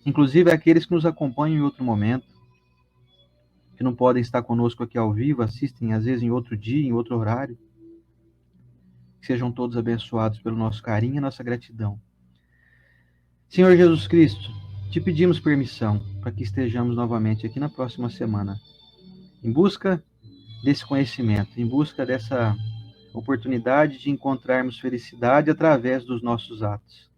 Inclusive aqueles que nos acompanham em outro momento, que não podem estar conosco aqui ao vivo, assistem às vezes em outro dia, em outro horário. Que sejam todos abençoados pelo nosso carinho e nossa gratidão. Senhor Jesus Cristo, te pedimos permissão para que estejamos novamente aqui na próxima semana, em busca desse conhecimento, em busca dessa oportunidade de encontrarmos felicidade através dos nossos atos,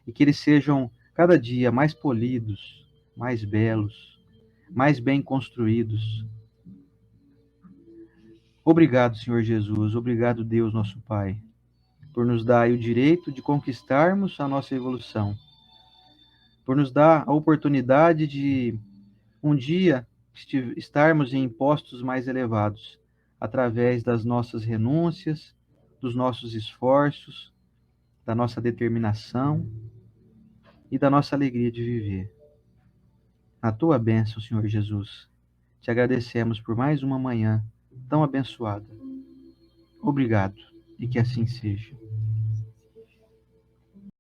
e que eles sejam cada dia mais polidos, mais belos, mais bem construídos. Obrigado, Senhor Jesus, obrigado, Deus, nosso Pai, por nos dar o direito de conquistarmos a nossa evolução, por nos dar a oportunidade de um dia estarmos em postos mais elevados, através das nossas renúncias, dos nossos esforços, da nossa determinação e da nossa alegria de viver. Na tua bênção, Senhor Jesus, te agradecemos por mais uma manhã tão abençoada. Obrigado, e que assim seja.